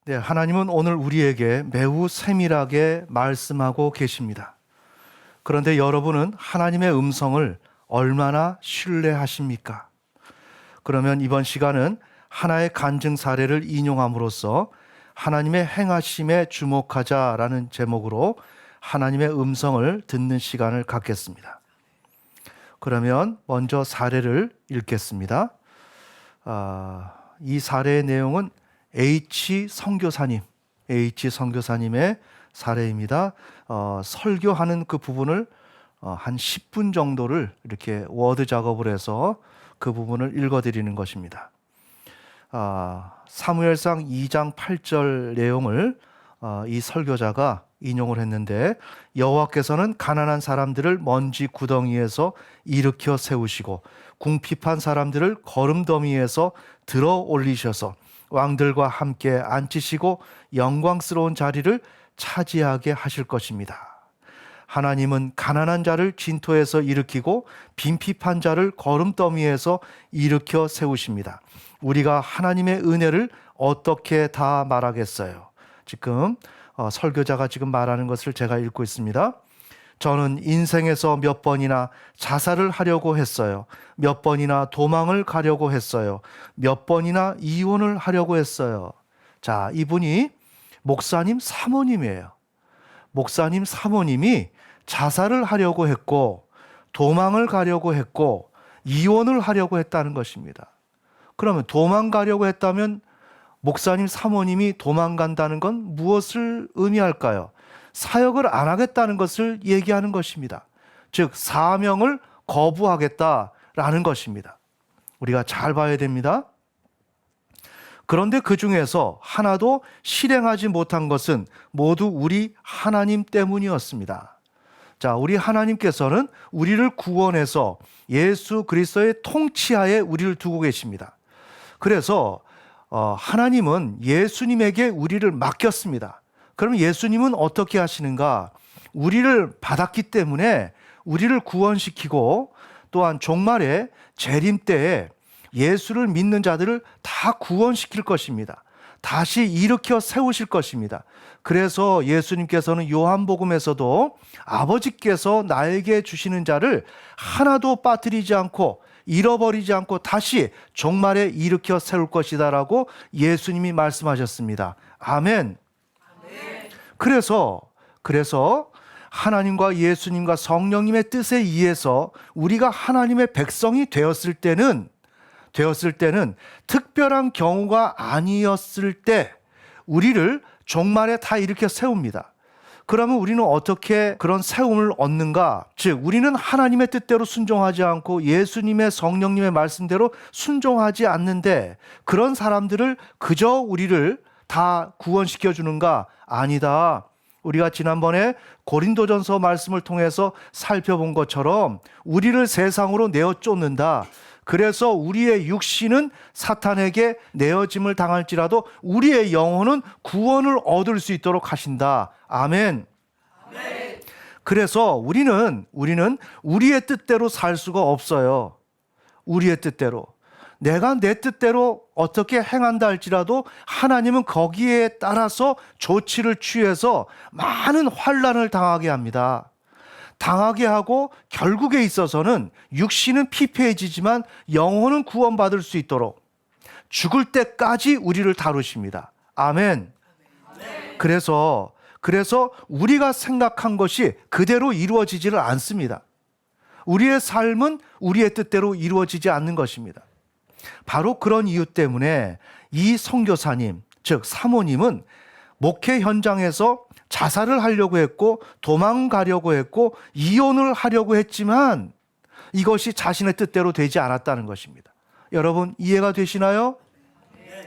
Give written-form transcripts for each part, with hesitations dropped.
네, 하나님은 오늘 우리에게 매우 세밀하게 말씀하고 계십니다. 그런데 여러분은 하나님의 음성을 얼마나 신뢰하십니까? 그러면 이번 시간은 하나의 간증 사례를 인용함으로써 하나님의 행하심에 주목하자라는 제목으로 하나님의 음성을 듣는 시간을 갖겠습니다. 그러면 먼저 사례를 읽겠습니다. 이 사례의 내용은 H 선교사님의 사례입니다. 설교하는 그 부분을 한 10분 정도를 이렇게 워드 작업을 해서 그 부분을 읽어드리는 것입니다. 사무엘상 2장 8절 내용을 이 설교자가 인용을 했는데, 여호와께서는 가난한 사람들을 먼지 구덩이에서 일으켜 세우시고 궁핍한 사람들을 거름더미에서 들어 올리셔서 왕들과 함께 앉히시고 영광스러운 자리를 차지하게 하실 것입니다. 하나님은 가난한 자를 진토에서 일으키고 빈핍한 자를 거름더미에서 일으켜 세우십니다. 우리가 하나님의 은혜를 어떻게 다 말하겠어요? 지금 설교자가 지금 말하는 것을 제가 읽고 있습니다. 저는 인생에서 몇 번이나 자살을 하려고 했어요. 몇 번이나 도망을 가려고 했어요. 몇 번이나 이혼을 하려고 했어요. 자, 이분이 목사님 사모님이에요. 목사님 사모님이 자살을 하려고 했고 도망을 가려고 했고 이혼을 하려고 했다는 것입니다. 그러면 도망가려고 했다면 목사님 사모님이 도망간다는 건 무엇을 의미할까요? 사역을 안 하겠다는 것을 얘기하는 것입니다. 즉 사명을 거부하겠다라는 것입니다. 우리가 잘 봐야 됩니다. 그런데 그 중에서 하나도 실행하지 못한 것은 모두 우리 하나님 때문이었습니다. 자, 우리 하나님께서는 우리를 구원해서 예수 그리스도의 통치하에 우리를 두고 계십니다. 그래서 하나님은 예수님에게 우리를 맡겼습니다. 그럼 예수님은 어떻게 하시는가? 우리를 받았기 때문에 우리를 구원시키고 또한 종말의 재림 때에 예수를 믿는 자들을 다 구원시킬 것입니다. 다시 일으켜 세우실 것입니다. 그래서 예수님께서는 요한복음에서도 아버지께서 나에게 주시는 자를 하나도 빠뜨리지 않고 잃어버리지 않고 다시 종말에 일으켜 세울 것이다 라고 예수님이 말씀하셨습니다. 아멘. 그래서 하나님과 예수님과 성령님의 뜻에 의해서 우리가 하나님의 백성이 되었을 때는 특별한 경우가 아니었을 때 우리를 종말에 다 일으켜 세웁니다. 그러면 우리는 어떻게 그런 세움을 얻는가? 즉 우리는 하나님의 뜻대로 순종하지 않고 예수님의 성령님의 말씀대로 순종하지 않는데 그런 사람들을 그저 우리를 다 구원시켜 주는가? 아니다. 우리가 지난번에 고린도전서 말씀을 통해서 살펴본 것처럼 우리를 세상으로 내어 쫓는다. 그래서 우리의 육신은 사탄에게 내어짐을 당할지라도 우리의 영혼은 구원을 얻을 수 있도록 하신다. 아멘. 그래서 우리는 우리의 뜻대로 살 수가 없어요. 우리의 뜻대로. 내가 내 뜻대로 어떻게 행한다 할지라도 하나님은 거기에 따라서 조치를 취해서 많은 환난을 당하게 합니다. 당하게 하고 결국에 있어서는 육신은 피폐해지지만 영혼은 구원받을 수 있도록 죽을 때까지 우리를 다루십니다. 아멘. 그래서 우리가 생각한 것이 그대로 이루어지지를 않습니다. 우리의 삶은 우리의 뜻대로 이루어지지 않는 것입니다. 바로 그런 이유 때문에 이 선교사님, 즉 사모님은 목회 현장에서 자살을 하려고 했고 도망가려고 했고 이혼을 하려고 했지만 이것이 자신의 뜻대로 되지 않았다는 것입니다. 여러분 이해가 되시나요?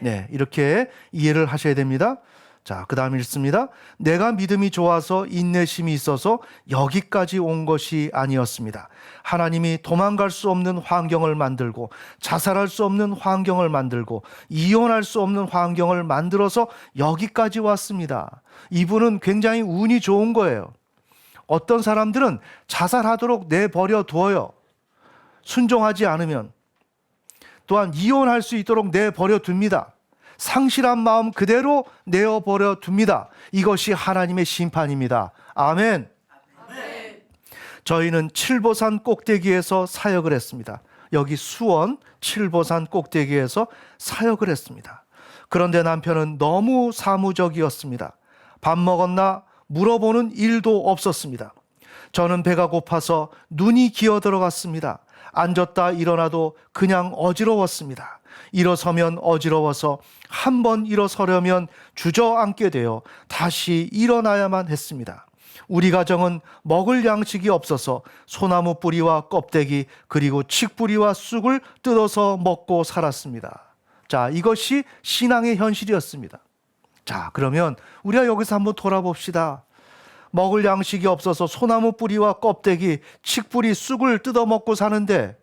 네, 이렇게 이해를 하셔야 됩니다. 자, 그 다음 읽습니다. 내가 믿음이 좋아서 인내심이 있어서 여기까지 온 것이 아니었습니다. 하나님이 도망갈 수 없는 환경을 만들고 자살할 수 없는 환경을 만들고 이혼할 수 없는 환경을 만들어서 여기까지 왔습니다. 이분은 굉장히 운이 좋은 거예요. 어떤 사람들은 자살하도록 내버려 둬요. 순종하지 않으면. 또한 이혼할 수 있도록 내버려 둡니다. 상실한 마음 그대로 내어버려 둡니다. 이것이 하나님의 심판입니다. 아멘. 저희는 칠보산 꼭대기에서 사역을 했습니다. 여기 수원 칠보산 꼭대기에서 사역을 했습니다. 그런데 남편은 너무 사무적이었습니다. 밥 먹었나 물어보는 일도 없었습니다. 저는 배가 고파서 눈이 기어 들어갔습니다. 앉았다 일어나도 그냥 어지러웠습니다. 일어서면 어지러워서 한 번 일어서려면 주저앉게 되어 다시 일어나야만 했습니다. 우리 가정은 먹을 양식이 없어서 소나무 뿌리와 껍데기 그리고 칡뿌리와 쑥을 뜯어서 먹고 살았습니다. 자, 이것이 신앙의 현실이었습니다. 자, 그러면 우리가 여기서 한번 돌아봅시다. 먹을 양식이 없어서 소나무 뿌리와 껍데기, 칡뿌리, 쑥을 뜯어 먹고 사는데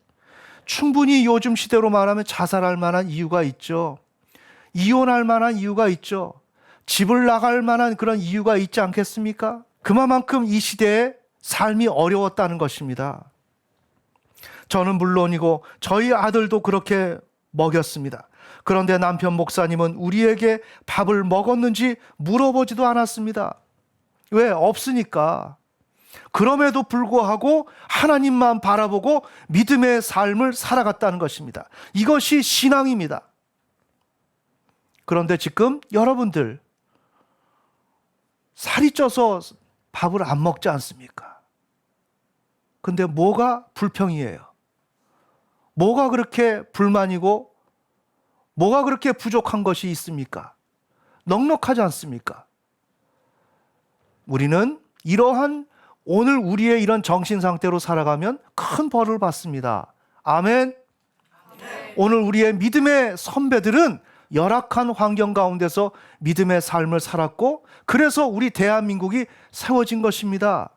충분히 요즘 시대로 말하면 자살할 만한 이유가 있죠. 이혼할 만한 이유가 있죠. 집을 나갈 만한 그런 이유가 있지 않겠습니까? 그만큼 이 시대에 삶이 어려웠다는 것입니다. 저는 물론이고 저희 아들도 그렇게 먹였습니다. 그런데 남편 목사님은 우리에게 밥을 먹었는지 물어보지도 않았습니다. 왜? 없으니까. 그럼에도 불구하고 하나님만 바라보고 믿음의 삶을 살아갔다는 것입니다. 이것이 신앙입니다. 그런데 지금 여러분들 살이 쪄서 밥을 안 먹지 않습니까? 근데 뭐가 불평이에요? 뭐가 그렇게 불만이고 뭐가 그렇게 부족한 것이 있습니까? 넉넉하지 않습니까? 우리는 이러한 오늘 우리의 이런 정신 상태로 살아가면 큰 벌을 받습니다. 아멘. 오늘 우리의 믿음의 선배들은 열악한 환경 가운데서 믿음의 삶을 살았고 그래서 우리 대한민국이 세워진 것입니다.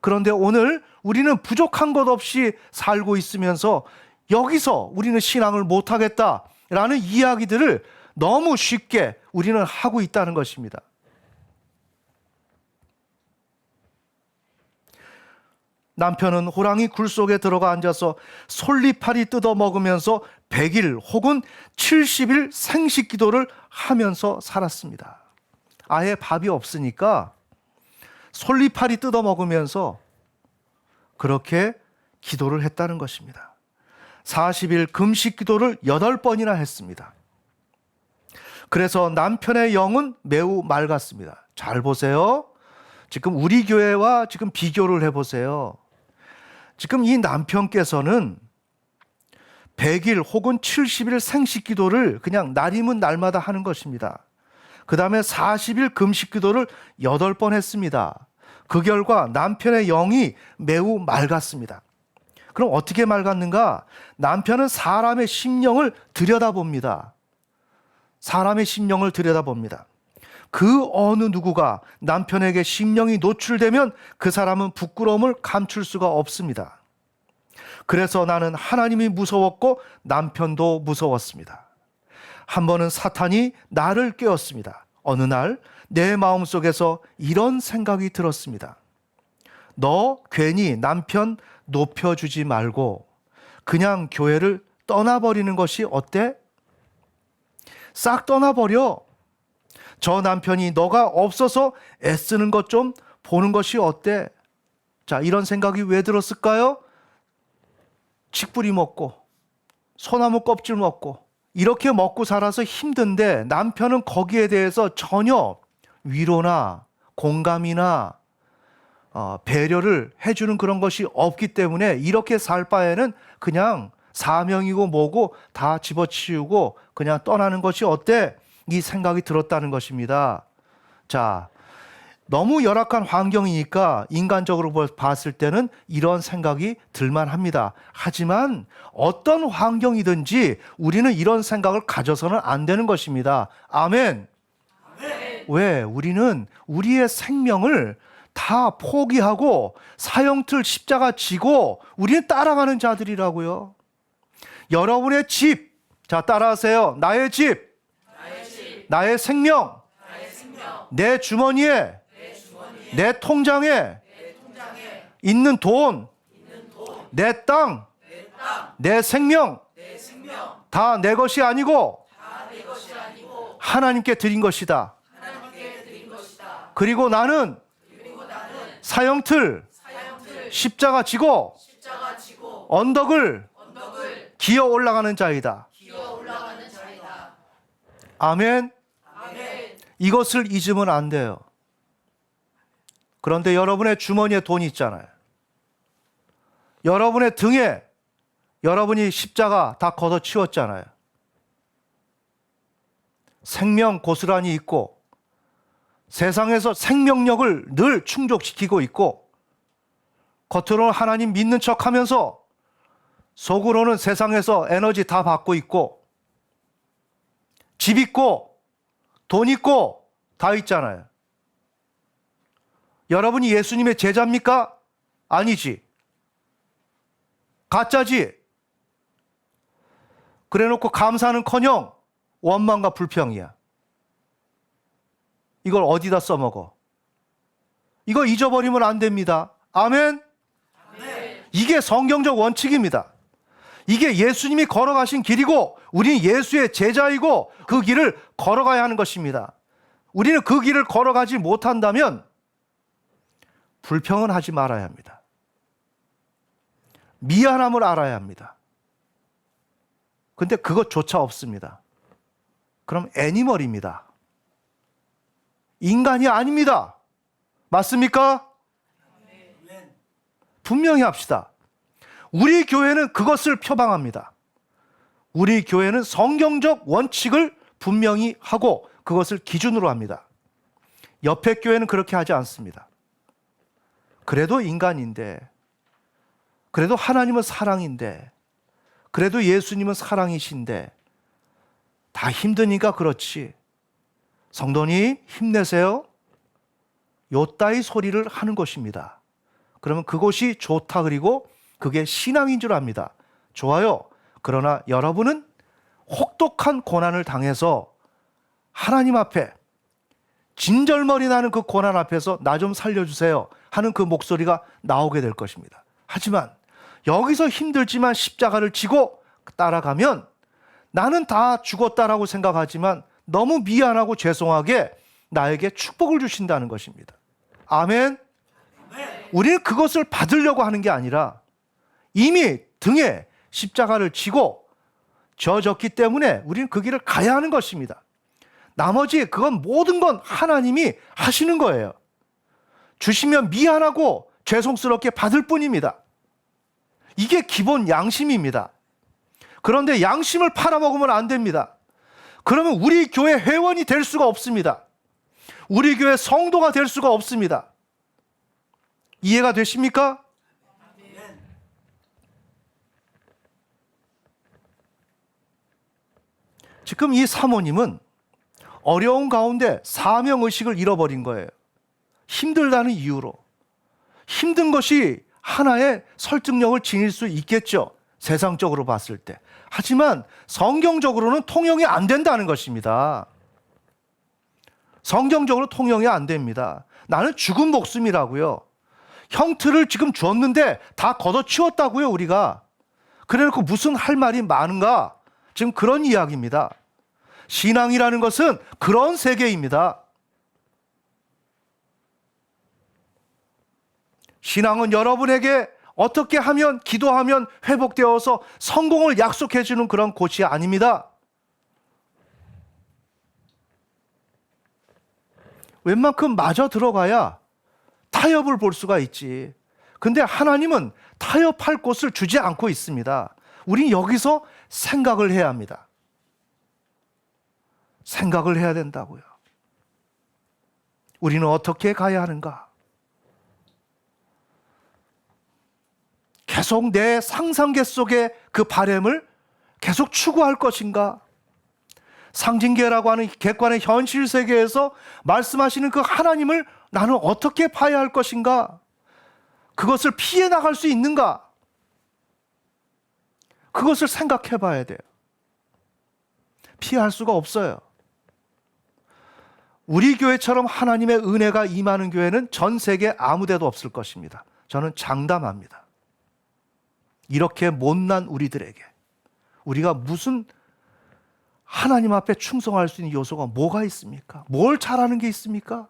그런데 오늘 우리는 부족한 것 없이 살고 있으면서 여기서 우리는 신앙을 못하겠다라는 이야기들을 너무 쉽게 우리는 하고 있다는 것입니다. 남편은 호랑이 굴 속에 들어가 앉아서 솔잎파리 뜯어 먹으면서 100일 혹은 70일 생식 기도를 하면서 살았습니다. 아예 밥이 없으니까 솔잎파리 뜯어 먹으면서 그렇게 기도를 했다는 것입니다. 40일 금식 기도를 8번이나 했습니다. 그래서 남편의 영은 매우 맑았습니다. 잘 보세요. 지금 우리 교회와 지금 비교를 해보세요. 지금 이 남편께서는 100일 혹은 70일 생식 기도를 그냥 날이면 날마다 하는 것입니다. 그 다음에 40일 금식 기도를 8번 했습니다. 그 결과 남편의 영이 매우 맑았습니다. 그럼 어떻게 맑았는가? 남편은 사람의 심령을 들여다봅니다. 사람의 심령을 들여다봅니다. 그 어느 누구가 남편에게 심령이 노출되면 그 사람은 부끄러움을 감출 수가 없습니다. 그래서 나는 하나님이 무서웠고 남편도 무서웠습니다. 한 번은 사탄이 나를 깨웠습니다. 어느 날 내 마음속에서 이런 생각이 들었습니다. 너 괜히 남편 높여주지 말고 그냥 교회를 떠나버리는 것이 어때? 싹 떠나버려. 저 남편이 너가 없어서 애쓰는 것 좀 보는 것이 어때? 자, 이런 생각이 왜 들었을까요? 칡뿌리 먹고 소나무 껍질 먹고 이렇게 먹고 살아서 힘든데 남편은 거기에 대해서 전혀 위로나 공감이나 배려를 해주는 그런 것이 없기 때문에 이렇게 살 바에는 그냥 사명이고 뭐고 다 집어치우고 그냥 떠나는 것이 어때? 이 생각이 들었다는 것입니다. 자, 너무 열악한 환경이니까 인간적으로 봤을 때는 이런 생각이 들만합니다. 하지만 어떤 환경이든지 우리는 이런 생각을 가져서는 안 되는 것입니다. 아멘. 아멘. 왜? 우리는 우리의 생명을 다 포기하고 사형틀 십자가 지고 우리는 따라가는 자들이라고요. 여러분의 집, 자 따라하세요. 나의 집, 나의 생명, 내 주머니에, 내 통장에 있는 돈, 내 땅, 내 생명 다 내 것이 아니고 하나님께 드린 것이다. 그리고 나는 사형틀 십자가 지고 언덕을 기어 올라가는 자이다. 아멘. 이것을 잊으면 안 돼요. 그런데 여러분의 주머니에 돈이 있잖아요. 여러분의 등에 여러분이 십자가 다 걷어치웠잖아요. 생명 고스란히 있고 세상에서 생명력을 늘 충족시키고 있고 겉으로는 하나님 믿는 척하면서 속으로는 세상에서 에너지 다 받고 있고 집 있고 돈 있고 다 있잖아요. 여러분이 예수님의 제자입니까? 아니지. 가짜지. 그래놓고 감사는커녕 원망과 불평이야. 이걸 어디다 써먹어? 이거 잊어버리면 안 됩니다. 아멘? 이게 성경적 원칙입니다. 이게 예수님이 걸어가신 길이고 우리는 예수의 제자이고 그 길을 걸어가야 하는 것입니다. 우리는 그 길을 걸어가지 못한다면 불평은 하지 말아야 합니다. 미안함을 알아야 합니다. 근데 그것조차 없습니다. 그럼 애니멀입니다. 인간이 아닙니다. 맞습니까? 분명히 합시다. 우리 교회는 그것을 표방합니다. 우리 교회는 성경적 원칙을 분명히 하고 그것을 기준으로 합니다. 옆에 교회는 그렇게 하지 않습니다. 그래도 인간인데, 그래도 하나님은 사랑인데, 그래도 예수님은 사랑이신데 다 힘드니까 그렇지. 성도님 힘내세요. 요따위 소리를 하는 것입니다. 그러면 그것이 좋다, 그리고 그게 신앙인 줄 압니다. 좋아요. 그러나 여러분은 혹독한 고난을 당해서 하나님 앞에 진절머리 나는 그 고난 앞에서 나 좀 살려주세요 하는 그 목소리가 나오게 될 것입니다. 하지만 여기서 힘들지만 십자가를 지고 따라가면 나는 다 죽었다라고 생각하지만 너무 미안하고 죄송하게 나에게 축복을 주신다는 것입니다. 아멘. 우리는 그것을 받으려고 하는 게 아니라 이미 등에 십자가를 지고 져졌기 때문에 우리는 그 길을 가야 하는 것입니다. 나머지 그건 모든 건 하나님이 하시는 거예요. 주시면 미안하고 죄송스럽게 받을 뿐입니다. 이게 기본 양심입니다. 그런데 양심을 팔아먹으면 안 됩니다. 그러면 우리 교회 회원이 될 수가 없습니다. 우리 교회 성도가 될 수가 없습니다. 이해가 되십니까? 지금 이 사모님은 어려운 가운데 사명의식을 잃어버린 거예요. 힘들다는 이유로. 힘든 것이 하나의 설득력을 지닐 수 있겠죠. 세상적으로 봤을 때. 하지만 성경적으로는 통용이 안 된다는 것입니다. 성경적으로 통용이 안 됩니다. 나는 죽은 목숨이라고요. 형틀을 지금 줬는데 다 걷어치웠다고요, 우리가. 그래놓고 무슨 할 말이 많은가? 지금 그런 이야기입니다. 신앙이라는 것은 그런 세계입니다. 신앙은 여러분에게 어떻게 하면, 기도하면 회복되어서 성공을 약속해 주는 그런 곳이 아닙니다. 웬만큼 맞아 들어가야 타협을 볼 수가 있지. 근데 하나님은 타협할 곳을 주지 않고 있습니다. 우린 여기서 생각을 해야 합니다. 생각을 해야 된다고요. 우리는 어떻게 가야 하는가? 계속 내 상상계 속의 그 바램을 계속 추구할 것인가? 상징계라고 하는 객관의 현실 세계에서 말씀하시는 그 하나님을 나는 어떻게 봐야 할 것인가? 그것을 피해 나갈 수 있는가? 그것을 생각해 봐야 돼요. 피할 수가 없어요. 우리 교회처럼 하나님의 은혜가 임하는 교회는 전 세계 아무 데도 없을 것입니다. 저는 장담합니다. 이렇게 못난 우리들에게 우리가 무슨 하나님 앞에 충성할 수 있는 요소가 뭐가 있습니까? 뭘 잘하는 게 있습니까?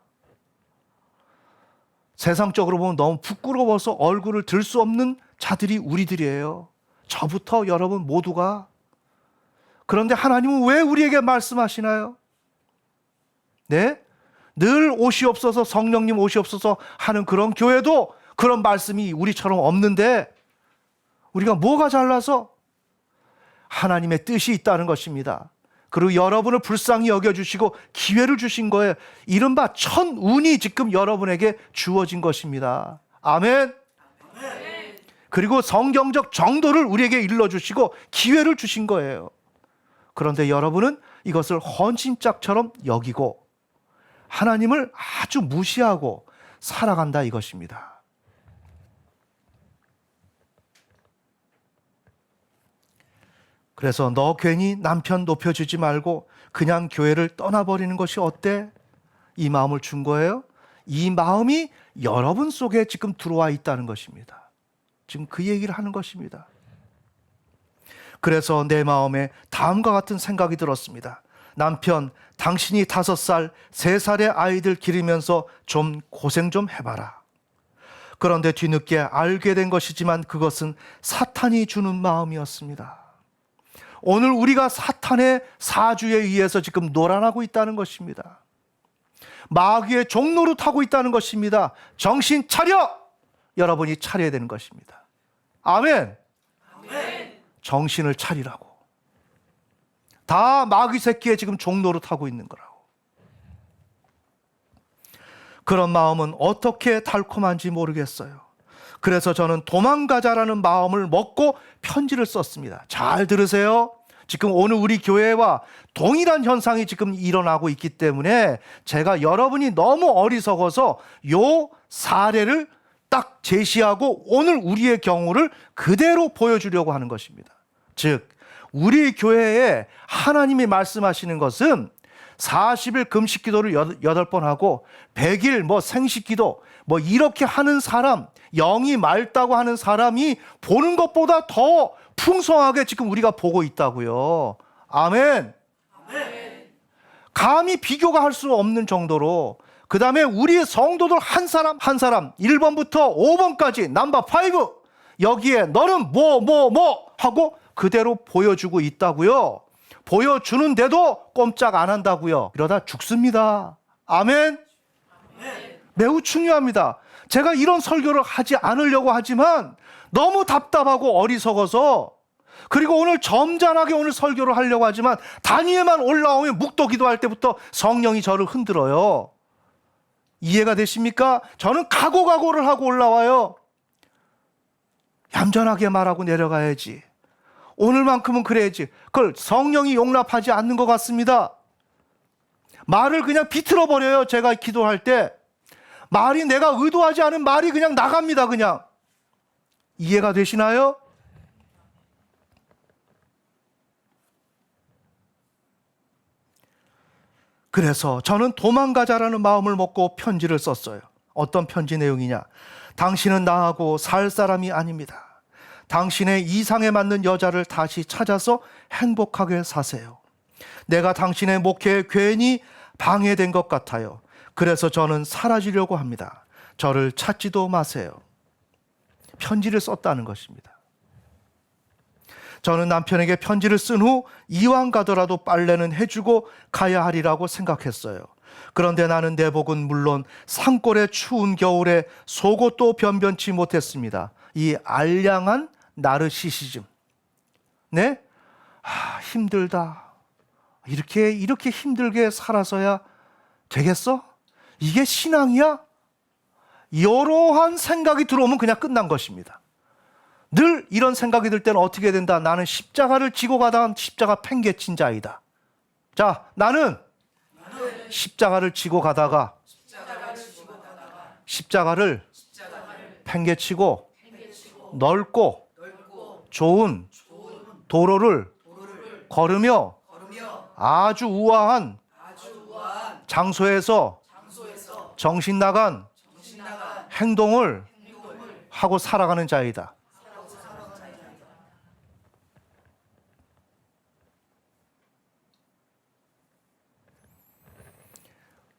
세상적으로 보면 너무 부끄러워서 얼굴을 들 수 없는 자들이 우리들이에요. 저부터 여러분 모두가. 그런데 하나님은 왜 우리에게 말씀하시나요? 네? 늘 오시옵소서, 성령님 오시옵소서 하는 그런 교회도 그런 말씀이 우리처럼 없는데 우리가 뭐가 잘나서? 하나님의 뜻이 있다는 것입니다. 그리고 여러분을 불쌍히 여겨주시고 기회를 주신 거예요. 이른바 천운이 지금 여러분에게 주어진 것입니다. 아멘. 그리고 성경적 정도를 우리에게 일러주시고 기회를 주신 거예요. 그런데 여러분은 이것을 헌신짝처럼 여기고 하나님을 아주 무시하고 살아간다 이것입니다. 그래서 너 괜히 남편 높여주지 말고 그냥 교회를 떠나버리는 것이 어때? 이 마음을 준 거예요. 이 마음이 여러분 속에 지금 들어와 있다는 것입니다. 지금 그 얘기를 하는 것입니다. 그래서 내 마음에 다음과 같은 생각이 들었습니다. 남편, 당신이 5살, 3살의 아이들 기르면서 좀 고생 좀 해봐라. 그런데 뒤늦게 알게 된 것이지만 그것은 사탄이 주는 마음이었습니다. 오늘 우리가 사탄의 사주에 의해서 지금 노란하고 있다는 것입니다. 마귀의 종로를 타고 있다는 것입니다. 정신 차려! 여러분이 차려야 되는 것입니다. 아멘. 아멘. 정신을 차리라고. 다 마귀 새끼에 지금 종로를 타고 있는 거라고. 그런 마음은 어떻게 달콤한지 모르겠어요. 그래서 저는 도망가자라는 마음을 먹고 편지를 썼습니다. 잘 들으세요. 지금 오늘 우리 교회와 동일한 현상이 지금 일어나고 있기 때문에 제가 여러분이 너무 어리석어서 요 사례를 딱 제시하고 오늘 우리의 경우를 그대로 보여주려고 하는 것입니다. 즉 우리 교회에 하나님이 말씀하시는 것은 40일 금식 기도를 8번 하고 100일 생식 기도 이렇게 하는 사람, 영이 맑다고 하는 사람이 보는 것보다 더 풍성하게 지금 우리가 보고 있다고요. 아멘. 아멘. 감히 비교가 할 수 없는 정도로. 그 다음에 우리 성도들 한 사람 한 사람 1번부터 5번까지 넘버 5 여기에 너는 뭐 하고 그대로 보여주고 있다고요. 보여주는데도 꼼짝 안 한다고요. 이러다 죽습니다. 아멘. 아멘. 매우 중요합니다. 제가 이런 설교를 하지 않으려고 하지만 너무 답답하고 어리석어서, 그리고 오늘 점잖하게 오늘 설교를 하려고 하지만 단위에만 올라오면 묵도 기도할 때부터 성령이 저를 흔들어요. 이해가 되십니까? 저는 각오를 하고 올라와요. 얌전하게 말하고 내려가야지. 오늘만큼은 그래야지. 그걸 성령이 용납하지 않는 것 같습니다. 말을 그냥 비틀어 버려요. 제가 기도할 때 말이, 내가 의도하지 않은 말이 그냥 나갑니다. 그냥. 이해가 되시나요? 그래서 저는 도망가자라는 마음을 먹고 편지를 썼어요. 어떤 편지 내용이냐? 당신은 나하고 살 사람이 아닙니다. 당신의 이상에 맞는 여자를 다시 찾아서 행복하게 사세요. 내가 당신의 목회에 괜히 방해된 것 같아요. 그래서 저는 사라지려고 합니다. 저를 찾지도 마세요. 편지를 썼다는 것입니다. 저는 남편에게 편지를 쓴 후 이왕 가더라도 빨래는 해주고 가야 하리라고 생각했어요. 그런데 나는 내복은 물론 산골의 추운 겨울에 속옷도 변변치 못했습니다. 이 알량한 나르시시즘. 네? 힘들다. 이렇게 힘들게 살아서야 되겠어? 이게 신앙이야? 이러한 생각이 들어오면 그냥 끝난 것입니다. 늘 이런 생각이 들 때는 어떻게 된다? 나는 십자가를 지고 가다가 십자가 팽개친 자이다. 자, 나는 십자가를 지고 가다가 십자가를 팽개치고 넓고 좋은 도로를 걸으며 아주 우아한 장소에서 정신 나간 행동을 하고 살아가는 자이다.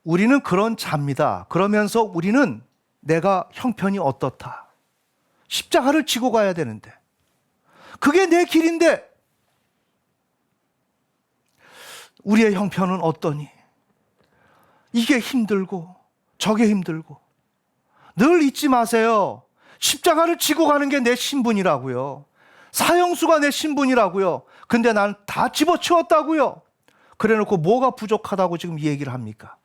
우리는 그런 자입니다. 그러면서 우리는 내가 형편이 어떻다. 십자가를 지고 가야 되는데 그게 내 길인데 우리의 형편은 어떠니? 이게 힘들고 저게 힘들고. 늘 잊지 마세요. 십자가를 지고 가는 게 내 신분이라고요. 사형수가 내 신분이라고요. 근데 난 다 집어치웠다고요. 그래놓고 뭐가 부족하다고 지금 이 얘기를 합니까?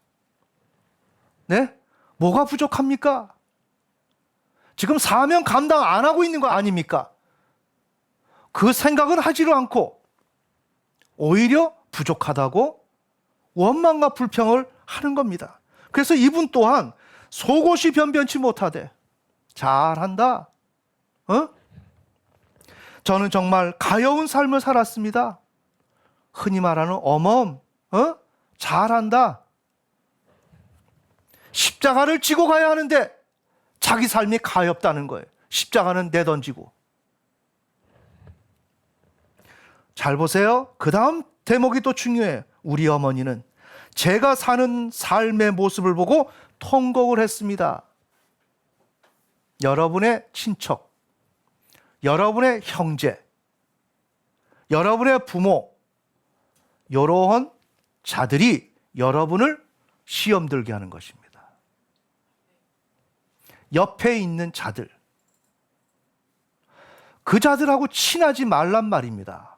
네? 뭐가 부족합니까? 지금 사명 감당 안 하고 있는 거 아닙니까? 그 생각은 하지를 않고 오히려 부족하다고 원망과 불평을 하는 겁니다. 그래서 이분 또한 속옷이 변변치 못하되 잘한다. 저는 정말 가여운 삶을 살았습니다. 흔히 말하는 어멈, 잘한다. 십자가를 지고 가야 하는데 자기 삶이 가엽다는 거예요. 십자가는 내던지고. 잘 보세요. 그 다음 대목이 또 중요해요. 우리 어머니는 제가 사는 삶의 모습을 보고 통곡을 했습니다. 여러분의 친척, 여러분의 형제, 여러분의 부모, 이러한 자들이 여러분을 시험 들게 하는 것입니다. 옆에 있는 자들, 그 자들하고 친하지 말란 말입니다.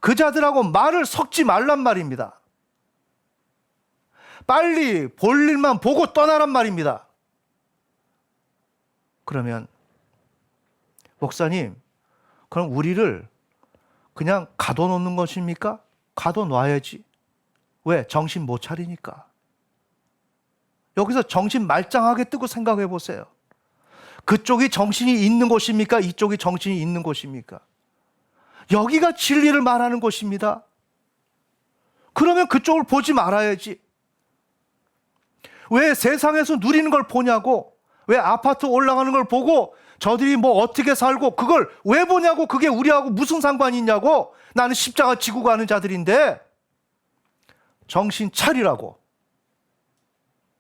그 자들하고 말을 섞지 말란 말입니다. 빨리 볼 일만 보고 떠나란 말입니다. 그러면 목사님, 그럼 우리를 그냥 가둬놓는 것입니까? 가둬놔야지. 왜? 정신 못 차리니까. 여기서 정신 말짱하게 뜨고 생각해 보세요. 그쪽이 정신이 있는 곳입니까? 이쪽이 정신이 있는 곳입니까? 여기가 진리를 말하는 곳입니다. 그러면 그쪽을 보지 말아야지. 왜 세상에서 누리는 걸 보냐고, 왜 아파트 올라가는 걸 보고 저들이 뭐 어떻게 살고 그걸 왜 보냐고. 그게 우리하고 무슨 상관이 있냐고. 나는 십자가 지고 가는 자들인데 정신 차리라고.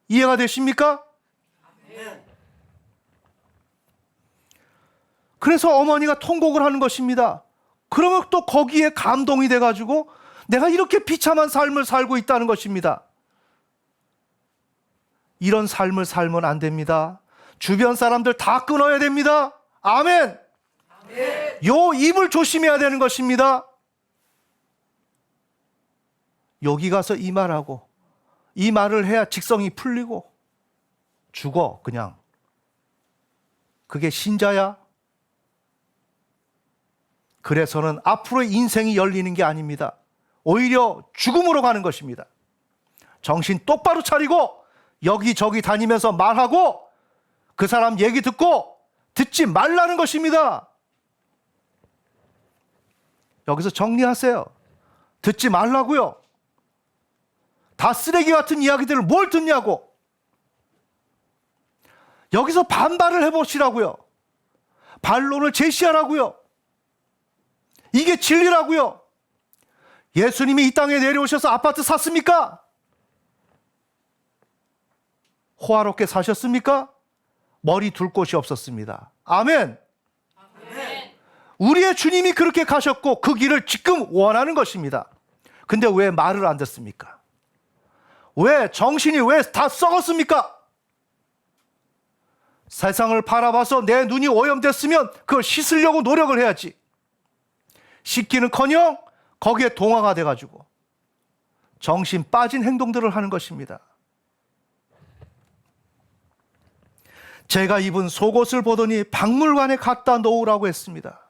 이해가 되십니까? 그래서 어머니가 통곡을 하는 것입니다. 그러면 또 거기에 감동이 돼가지고 내가 이렇게 비참한 삶을 살고 있다는 것입니다. 이런 삶을 살면 안 됩니다. 주변 사람들 다 끊어야 됩니다. 아멘. 요 입을 조심해야 되는 것입니다. 여기 가서 이 말하고 이 말을 해야 직성이 풀리고 죽어 그냥. 그게 신자야? 그래서는 앞으로의 인생이 열리는 게 아닙니다. 오히려 죽음으로 가는 것입니다. 정신 똑바로 차리고 여기저기 다니면서 말하고 그 사람 얘기 듣고 듣지 말라는 것입니다. 여기서 정리하세요. 듣지 말라고요. 다 쓰레기 같은 이야기들을 뭘 듣냐고. 여기서 반발을 해보시라고요. 반론을 제시하라고요. 이게 진리라고요. 예수님이 이 땅에 내려오셔서 아파트 샀습니까? 호화롭게 사셨습니까? 머리 둘 곳이 없었습니다. 아멘. 우리의 주님이 그렇게 가셨고 그 길을 지금 원하는 것입니다. 근데 왜 말을 안 듣습니까? 왜 정신이 왜 다 썩었습니까? 세상을 바라봐서 내 눈이 오염됐으면 그걸 씻으려고 노력을 해야지. 씻기는커녕 거기에 동화가 돼가지고 정신 빠진 행동들을 하는 것입니다. 제가 입은 속옷을 보더니 박물관에 갖다 놓으라고 했습니다.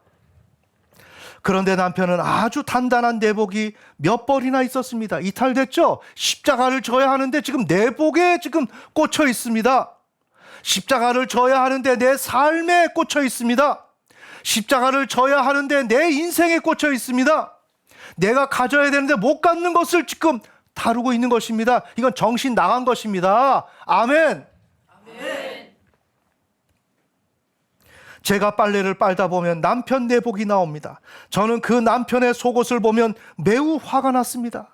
그런데 남편은 아주 단단한 내복이 몇 벌이나 있었습니다. 이탈됐죠? 십자가를 져야 하는데 지금 내복에 지금 꽂혀 있습니다. 십자가를 져야 하는데 내 삶에 꽂혀 있습니다. 십자가를 져야 하는데 내 인생에 꽂혀 있습니다. 내가 가져야 되는데 못 갖는 것을 지금 다루고 있는 것입니다. 이건 정신 나간 것입니다. 아멘. 아멘. 제가 빨래를 빨다 보면 남편 내복이 나옵니다. 저는 그 남편의 속옷을 보면 매우 화가 났습니다.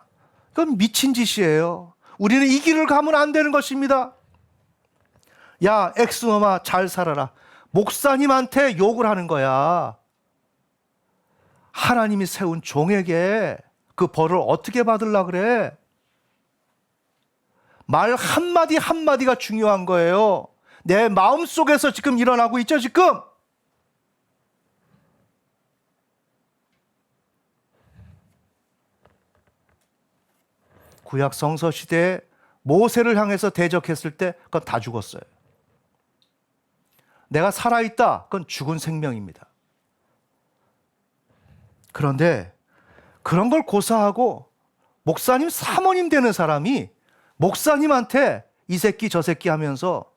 이건 미친 짓이에요. 우리는 이 길을 가면 안 되는 것입니다. 야, 엑스놈아, 잘 살아라. 목사님한테 욕을 하는 거야. 하나님이 세운 종에게 그 벌을 어떻게 받으려 그래? 말 한마디 한마디가 중요한 거예요. 내 마음속에서 지금 일어나고 있죠, 지금? 구약 성서 시대에 모세를 향해서 대적했을 때 그건 다 죽었어요. 내가 살아있다, 그건 죽은 생명입니다. 그런데 그런 걸 고사하고 목사님 사모님 되는 사람이 목사님한테 이 새끼 저 새끼 하면서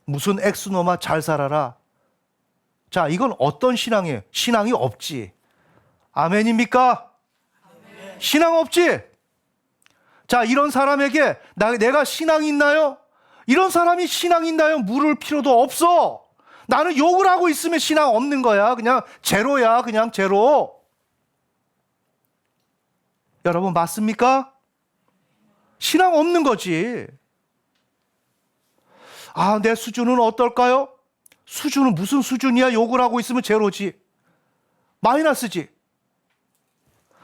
무슨 엑스노마 잘 살아라. 자, 이건 어떤 신앙이에요? 신앙이 없지. 아멘입니까? 아멘. 신앙 없지? 자, 이런 사람에게 내가 신앙이 있나요? 이런 사람이 신앙이 있나요? 물을 필요도 없어. 나는 욕을 하고 있으면 신앙 없는 거야. 그냥 제로야. 그냥 제로. 여러분 맞습니까? 신앙 없는 거지. 아, 내 수준은 어떨까요? 수준은 무슨 수준이야? 욕을 하고 있으면 제로지. 마이너스지.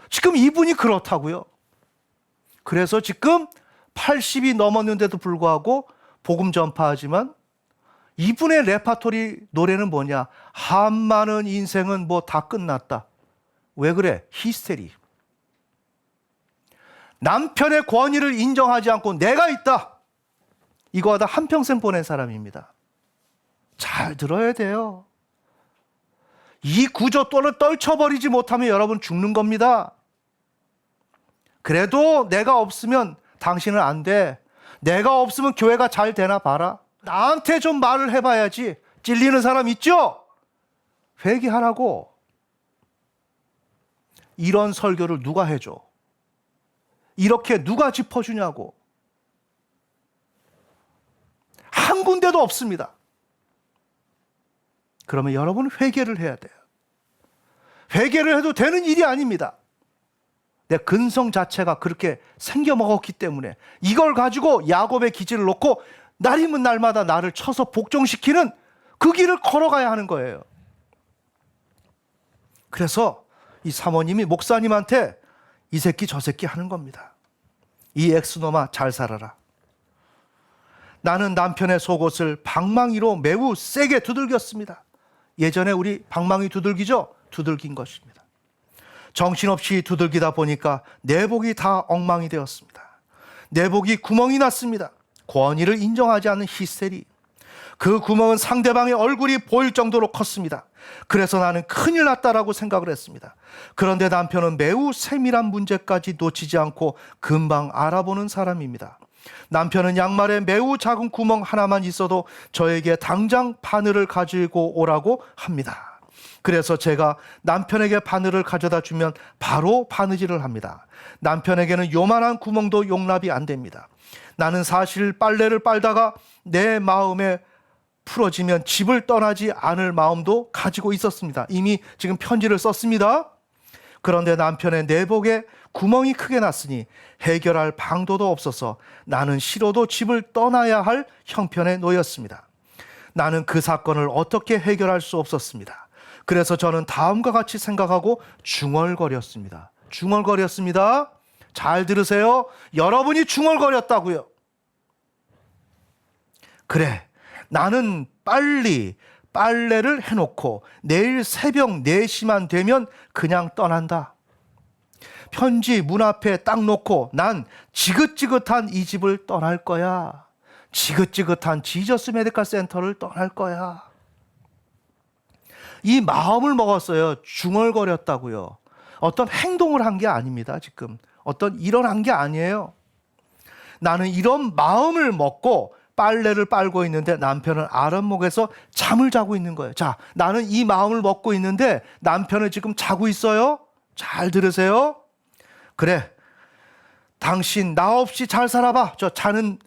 지금 이분이 그렇다고요. 그래서 지금 80이 넘었는데도 불구하고 복음 전파하지만 이분의 레파토리 노래는 뭐냐? 한 많은 인생은 뭐 다 끝났다. 왜 그래? 히스테리. 남편의 권위를 인정하지 않고 내가 있다. 이거 하다 한평생 보낸 사람입니다. 잘 들어야 돼요. 이 구조 또는 떨쳐버리지 못하면 여러분 죽는 겁니다. 그래도 내가 없으면 당신은 안 돼. 내가 없으면 교회가 잘 되나 봐라. 나한테 좀 말을 해봐야지. 찔리는 사람 있죠? 회개하라고. 이런 설교를 누가 해줘? 이렇게 누가 짚어주냐고. 한 군데도 없습니다. 그러면 여러분은 회개를 해야 돼요. 회개를 해도 되는 일이 아닙니다. 내 근성 자체가 그렇게 생겨먹었기 때문에 이걸 가지고 야곱의 기질을 놓고 날이면 날마다 나를 쳐서 복종시키는 그 길을 걸어가야 하는 거예요. 그래서 이 사모님이 목사님한테 이 새끼 저 새끼 하는 겁니다. 이 엑스놈아 잘 살아라. 나는 남편의 속옷을 방망이로 매우 세게 두들겼습니다. 예전에 우리 방망이 두들기죠? 두들긴 것입니다. 정신없이 두들기다 보니까 내복이 다 엉망이 되었습니다. 내복이 구멍이 났습니다. 권위를 인정하지 않는 히스테리. 그 구멍은 상대방의 얼굴이 보일 정도로 컸습니다. 그래서 나는 큰일 났다라고 생각을 했습니다. 그런데 남편은 매우 세밀한 문제까지 놓치지 않고 금방 알아보는 사람입니다. 남편은 양말에 매우 작은 구멍 하나만 있어도 저에게 당장 바늘을 가지고 오라고 합니다. 그래서 제가 남편에게 바늘을 가져다 주면 바로 바느질을 합니다. 남편에게는 요만한 구멍도 용납이 안 됩니다. 나는 사실 빨래를 빨다가 내 마음에 풀어지면 집을 떠나지 않을 마음도 가지고 있었습니다. 이미 지금 편지를 썼습니다. 그런데 남편의 내복에 구멍이 크게 났으니 해결할 방도도 없어서 나는 싫어도 집을 떠나야 할 형편에 놓였습니다. 나는 그 사건을 어떻게 해결할 수 없었습니다. 그래서 저는 다음과 같이 생각하고 중얼거렸습니다. 중얼거렸습니다. 잘 들으세요. 여러분이 중얼거렸다고요. 그래, 나는 빨리 빨래를 해놓고 내일 새벽 4시만 되면 그냥 떠난다. 편지 문 앞에 딱 놓고 난 지긋지긋한 이 집을 떠날 거야. 지긋지긋한 지저스 메디컬 센터를 떠날 거야. 이 마음을 먹었어요. 중얼거렸다고요. 어떤 행동을 한 게 아닙니다. 지금 어떤 일어난 게 아니에요. 나는 이런 마음을 먹고 빨래를 빨고 있는데 남편은 아랫목에서 잠을 자고 있는 거예요. 자, 나는 이 마음을 먹고 있는데 남편은 지금 자고 있어요. 잘 들으세요. 그래, 당신 나 없이 잘 살아봐. 저 자는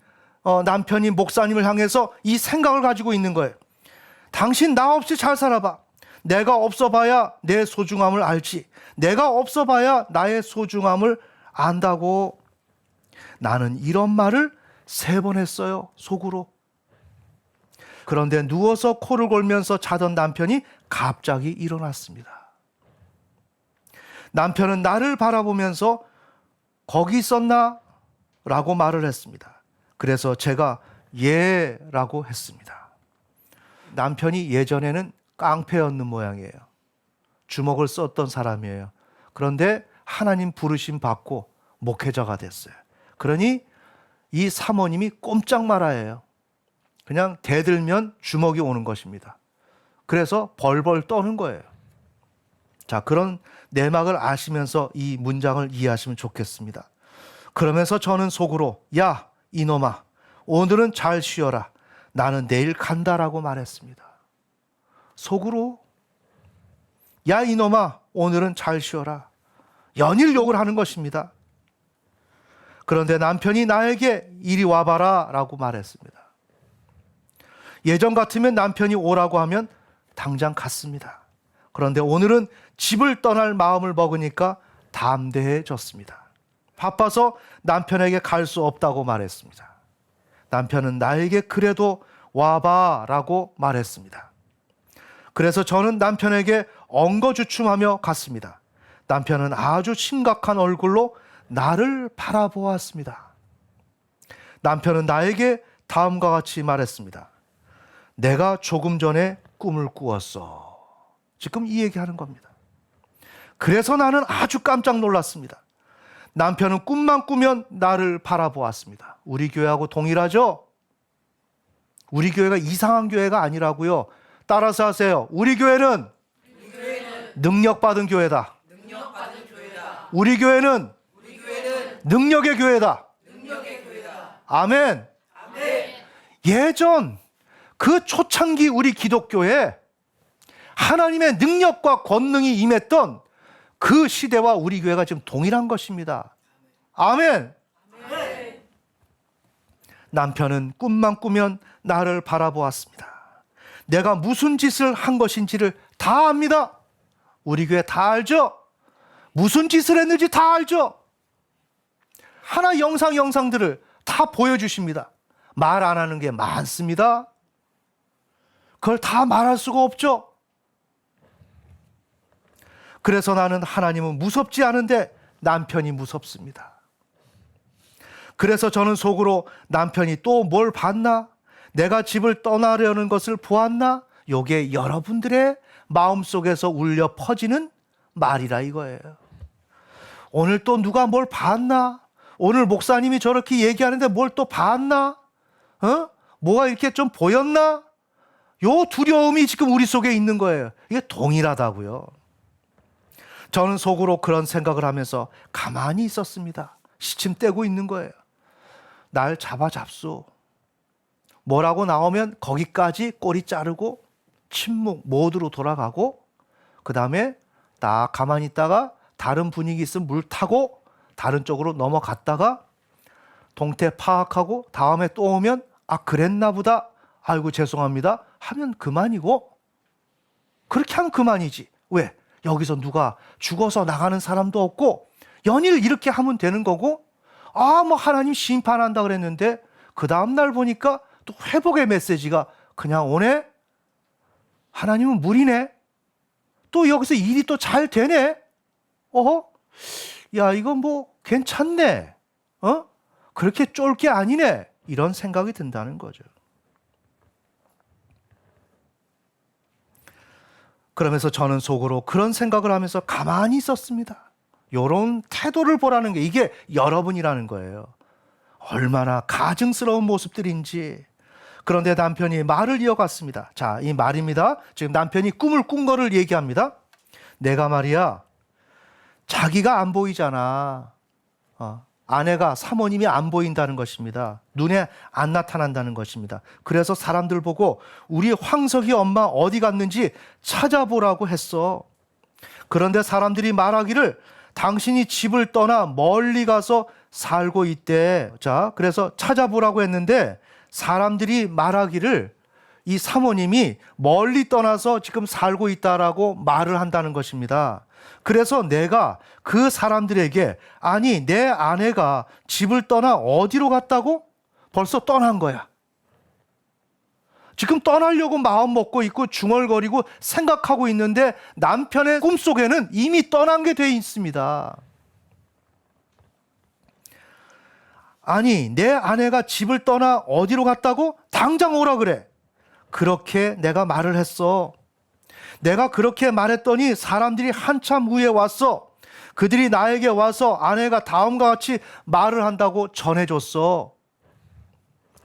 남편이 목사님을 향해서 이 생각을 가지고 있는 거예요. 당신 나 없이 잘 살아봐. 내가 없어봐야 내 소중함을 알지. 내가 없어봐야 나의 소중함을 안다고. 나는 이런 말을 3번 했어요, 속으로. 그런데 누워서 코를 골면서 자던 남편이 갑자기 일어났습니다. 남편은 나를 바라보면서 거기 있었나? 라고 말을 했습니다. 그래서 제가 예 라고 했습니다. 남편이 예전에는 깡패였는 모양이에요. 주먹을 썼던 사람이에요. 그런데 하나님 부르심 받고 목회자가 됐어요. 그러니 이 사모님이 꼼짝 말아예요. 그냥 대들면 주먹이 오는 것입니다. 그래서 벌벌 떠는 거예요. 자, 그런 내막을 아시면서 이 문장을 이해하시면 좋겠습니다. 그러면서 저는 속으로 야 이놈아 오늘은 잘 쉬어라. 나는 내일 간다라고 말했습니다. 속으로 야 이놈아 오늘은 잘 쉬어라. 연일 욕을 하는 것입니다. 그런데 남편이 나에게 이리 와봐라 라고 말했습니다. 예전 같으면 남편이 오라고 하면 당장 갔습니다. 그런데 오늘은 집을 떠날 마음을 먹으니까 담대해졌습니다. 바빠서 남편에게 갈 수 없다고 말했습니다. 남편은 나에게 그래도 와봐 라고 말했습니다. 그래서 저는 남편에게 엉거주춤하며 갔습니다. 남편은 아주 심각한 얼굴로 나를 바라보았습니다. 남편은 나에게 다음과 같이 말했습니다. 내가 조금 전에 꿈을 꾸었어. 지금 이 얘기하는 겁니다. 그래서 나는 아주 깜짝 놀랐습니다. 남편은 꿈만 꾸면 나를 바라보았습니다. 우리 교회하고 동일하죠? 우리 교회가 이상한 교회가 아니라고요. 따라서 하세요. 우리 교회는 능력받은 교회다. 우리 교회는 능력의 교회다. 아멘. 예전 그 초창기 우리 기독교에 하나님의 능력과 권능이 임했던 그 시대와 우리 교회가 지금 동일한 것입니다. 아멘. 남편은 꿈만 꾸면 나를 바라보았습니다. 내가 무슨 짓을 한 것인지를 다 압니다. 우리 교회 다 알죠? 무슨 짓을 했는지 다 알죠? 하나 영상들을 다 보여주십니다. 말 안 하는 게 많습니다. 그걸 다 말할 수가 없죠. 그래서 나는 하나님은 무섭지 않은데 남편이 무섭습니다. 그래서 저는 속으로 남편이 또 뭘 봤나? 내가 집을 떠나려는 것을 보았나? 요게 여러분들의 마음속에서 울려 퍼지는 말이라 이거예요. 오늘 또 누가 뭘 봤나? 오늘 목사님이 저렇게 얘기하는데 뭘 또 봤나? 뭐가 이렇게 좀 보였나? 요 두려움이 지금 우리 속에 있는 거예요. 이게 동일하다고요. 저는 속으로 그런 생각을 하면서 가만히 있었습니다. 시침 떼고 있는 거예요. 날 잡수. 뭐라고 나오면 거기까지 꼬리 자르고 침묵 모드로 돌아가고 그 다음에 딱 가만히 있다가 다른 분위기 있으면 물 타고 다른 쪽으로 넘어갔다가 동태 파악하고 다음에 또 오면 아 그랬나 보다 아이고 죄송합니다 하면 그만이고 그렇게 하면 그만이지. 왜? 여기서 누가 죽어서 나가는 사람도 없고 연일 이렇게 하면 되는 거고 뭐 하나님 심판한다 그랬는데 그 다음날 보니까 또 회복의 메시지가 그냥 오네. 하나님은 물이네. 또 여기서 일이 또 잘 되네. 야 이거 뭐 괜찮네. 그렇게 쫄 게 아니네. 이런 생각이 든다는 거죠. 그러면서 저는 속으로 그런 생각을 하면서 가만히 있었습니다. 이런 태도를 보라는 게 이게 여러분이라는 거예요. 얼마나 가증스러운 모습들인지. 그런데 남편이 말을 이어갔습니다. 자, 이 말입니다. 지금 남편이 꿈을 꾼 거를 얘기합니다. 내가 말이야 자기가 안 보이잖아. 아내가 사모님이 안 보인다는 것입니다. 눈에 안 나타난다는 것입니다. 그래서 사람들 보고 우리 황석이 엄마 어디 갔는지 찾아보라고 했어. 그런데 사람들이 말하기를 당신이 집을 떠나 멀리 가서 살고 있대. 자, 그래서 찾아보라고 했는데 사람들이 말하기를 이 사모님이 멀리 떠나서 지금 살고 있다라고 말을 한다는 것입니다. 그래서 내가 그 사람들에게 아니 내 아내가 집을 떠나 어디로 갔다고? 벌써 떠난 거야. 지금 떠나려고 마음 먹고 있고 중얼거리고 생각하고 있는데 남편의 꿈속에는 이미 떠난 게 돼 있습니다. 아니 내 아내가 집을 떠나 어디로 갔다고? 당장 오라 그래. 그렇게 내가 말을 했어. 내가 그렇게 말했더니 사람들이 한참 후에 왔어. 그들이 나에게 와서 아내가 다음과 같이 말을 한다고 전해줬어.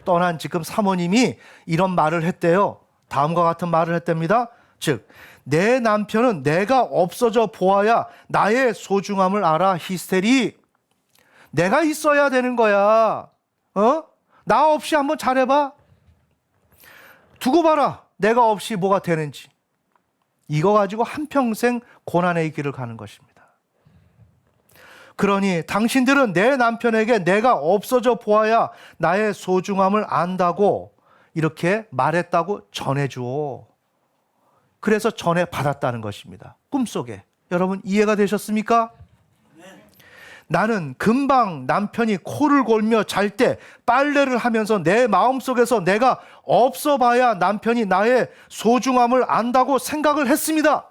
떠난 지금 사모님이 이런 말을 했대요. 다음과 같은 말을 했답니다. 즉, 내 남편은 내가 없어져 보아야 나의 소중함을 알아. 히스테리. 내가 있어야 되는 거야. 나 없이 한번 잘해봐. 두고 봐라. 내가 없이 뭐가 되는지. 이거 가지고 한평생 고난의 길을 가는 것입니다. 그러니 당신들은 내 남편에게 내가 없어져 보아야 나의 소중함을 안다고 이렇게 말했다고 전해줘. 그래서 전해받았다는 것입니다. 꿈속에. 여러분 이해가 되셨습니까? 나는 금방 남편이 코를 골며 잘 때 빨래를 하면서 내 마음속에서 내가 없어 봐야 남편이 나의 소중함을 안다고 생각을 했습니다.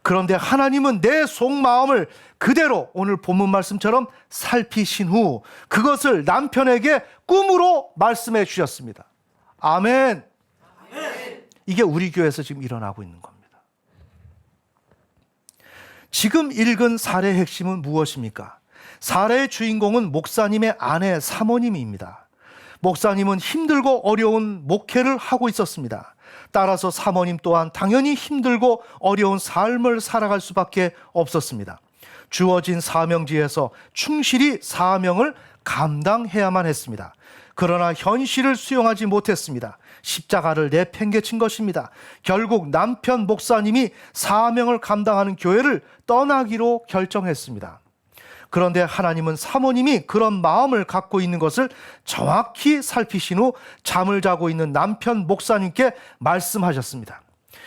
그런데 하나님은 내 속마음을 그대로 오늘 본문 말씀처럼 살피신 후 그것을 남편에게 꿈으로 말씀해 주셨습니다. 아멘. 이게 우리 교회에서 지금 일어나고 있는 겁니다. 지금 읽은 사례의 핵심은 무엇입니까? 사례의 주인공은 목사님의 아내 사모님입니다. 목사님은 힘들고 어려운 목회를 하고 있었습니다. 따라서 사모님 또한 당연히 힘들고 어려운 삶을 살아갈 수밖에 없었습니다. 주어진 사명지에서 충실히 사명을 감당해야만 했습니다. 그러나 현실을 수용하지 못했습니다. 십자가를 내팽개친 것입니다. 결국 남편 목사님이 사명을 감당하는 교회를 떠나기로 결정했습니다. 그런데 하나님은 사모님이 그런 마음을 갖고 있는 것을 정확히 살피신 후 잠을 자고 있는 남편 목사님께 말씀하셨습니다.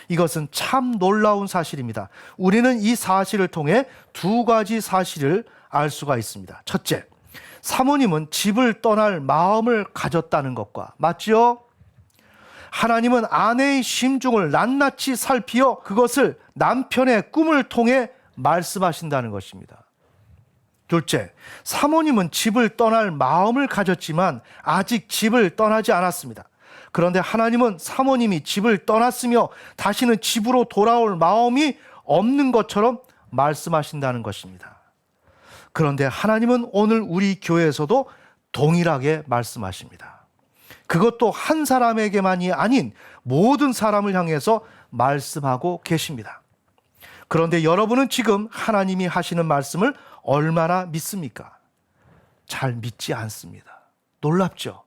이것은 참 놀라운 사실입니다. 우리는 이 사실을 통해 두 가지 사실을 알 수가 있습니다. 첫째, 사모님은 집을 떠날 마음을 가졌다는 것과 맞지요? 하나님은 아내의 심중을 낱낱이 살피어 그것을 남편의 꿈을 통해 말씀하신다는 것입니다. 둘째, 사모님은 집을 떠날 마음을 가졌지만 아직 집을 떠나지 않았습니다. 그런데 하나님은 사모님이 집을 떠났으며 다시는 집으로 돌아올 마음이 없는 것처럼 말씀하신다는 것입니다. 그런데 하나님은 오늘 우리 교회에서도 동일하게 말씀하십니다. 그것도 한 사람에게만이 아닌 모든 사람을 향해서 말씀하고 계십니다. 그런데 여러분은 지금 하나님이 하시는 말씀을 얼마나 믿습니까? 잘 믿지 않습니다. 놀랍죠?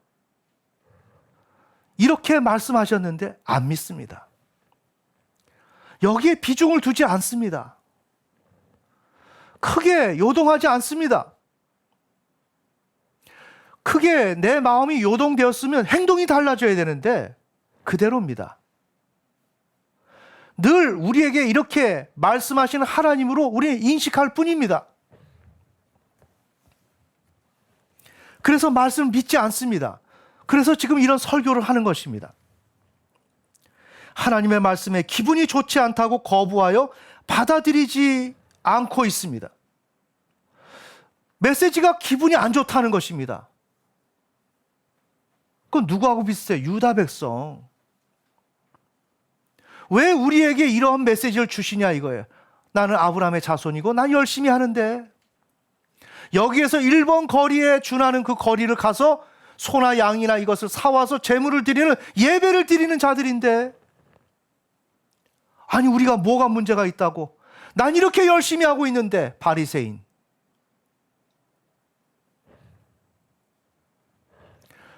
이렇게 말씀하셨는데 안 믿습니다. 여기에 비중을 두지 않습니다. 크게 요동하지 않습니다. 크게 내 마음이 요동되었으면 행동이 달라져야 되는데 그대로입니다. 늘 우리에게 이렇게 말씀하시는 하나님으로 우리는 인식할 뿐입니다. 그래서 말씀을 믿지 않습니다. 그래서 지금 이런 설교를 하는 것입니다. 하나님의 말씀에 기분이 좋지 않다고 거부하여 받아들이지 않고 있습니다. 메시지가 기분이 안 좋다는 것입니다. 그건 누구하고 비슷해요? 유다 백성. 왜 우리에게 이런 메시지를 주시냐 이거예요. 나는 아브라함의 자손이고 난 열심히 하는데 여기에서 1번 거리에 준하는 그 거리를 가서 소나 양이나 이것을 사와서 제물을 드리는 예배를 드리는 자들인데 아니 우리가 뭐가 문제가 있다고 난 이렇게 열심히 하고 있는데 바리새인.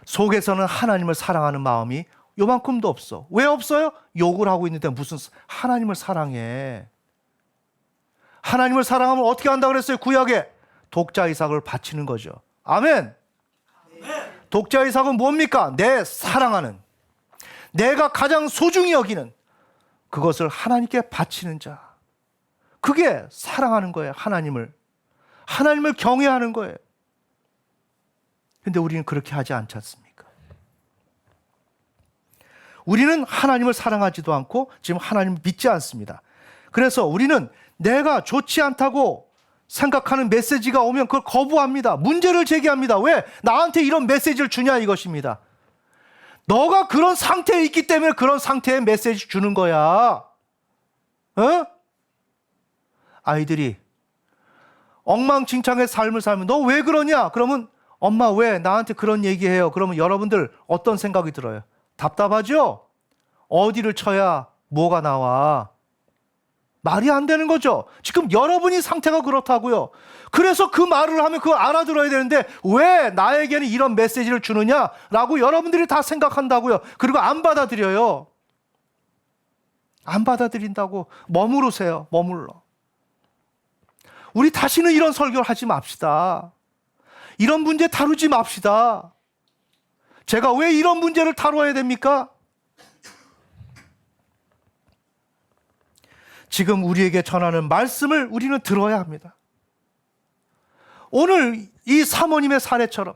속에서는 하나님을 사랑하는 마음이 요만큼도 없어. 왜 없어요? 욕을 하고 있는데 무슨 하나님을 사랑해. 하나님을 사랑하면 어떻게 한다 그랬어요? 구약에 독자 이삭을 바치는 거죠. 아멘. 독자 이삭은 뭡니까? 내 사랑하는 내가 가장 소중히 여기는 그것을 하나님께 바치는 자. 그게 사랑하는 거예요. 하나님을 경외하는 거예요. 근데 우리는 그렇게 하지 않지 않습니까? 우리는 하나님을 사랑하지도 않고 지금 하나님을 믿지 않습니다. 그래서 우리는 내가 좋지 않다고 생각하는 메시지가 오면 그걸 거부합니다. 문제를 제기합니다. 왜? 나한테 이런 메시지를 주냐 이것입니다. 너가 그런 상태에 있기 때문에 그런 상태의 메시지 주는 거야. 어? 아이들이 엉망진창의 삶을 살면 너 왜 그러냐? 그러면 엄마 왜 나한테 그런 얘기해요? 그러면 여러분들 어떤 생각이 들어요? 답답하죠? 어디를 쳐야 뭐가 나와? 말이 안 되는 거죠. 지금 여러분이 상태가 그렇다고요. 그래서 그 말을 하면 그걸 알아들어야 되는데 왜 나에게는 이런 메시지를 주느냐라고 여러분들이 다 생각한다고요. 그리고 안 받아들여요. 안 받아들인다고 머무르세요. 머물러. 우리 다시는 이런 설교를 하지 맙시다. 이런 문제 다루지 맙시다. 제가 왜 이런 문제를 다뤄야 됩니까? 지금 우리에게 전하는 말씀을 우리는 들어야 합니다. 오늘 이 사모님의 사례처럼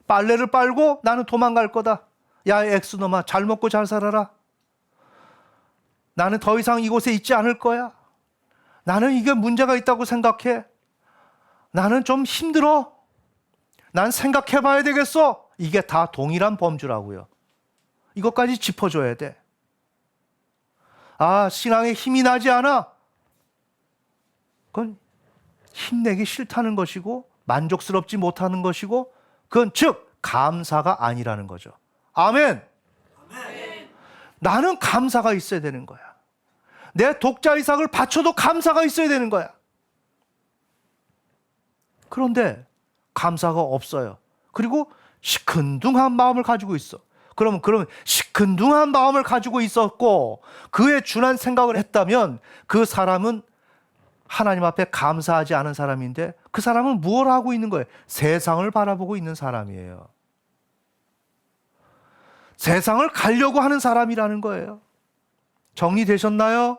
빨래를 빨고 나는 도망갈 거다. 야 엑스놈아 잘 먹고 잘 살아라. 나는 더 이상 이곳에 있지 않을 거야. 나는 이게 문제가 있다고 생각해. 나는 좀 힘들어. 난 생각해 봐야 되겠어. 이게 다 동일한 범주라고요. 이것까지 짚어줘야 돼. 아, 신앙에 힘이 나지 않아? 그건 힘내기 싫다는 것이고 만족스럽지 못하는 것이고 그건 즉 감사가 아니라는 거죠. 아멘. 나는 감사가 있어야 되는 거야. 내 독자 이삭을 바쳐도 감사가 있어야 되는 거야. 그런데 감사가 없어요. 그리고 시큰둥한 마음을 가지고 있어. 그러면 시큰둥한 마음을 가지고 있었고 그에 준한 생각을 했다면 그 사람은 하나님 앞에 감사하지 않은 사람인데 그 사람은 무엇을 하고 있는 거예요? 세상을 바라보고 있는 사람이에요. 세상을 가려고 하는 사람이라는 거예요. 정리되셨나요?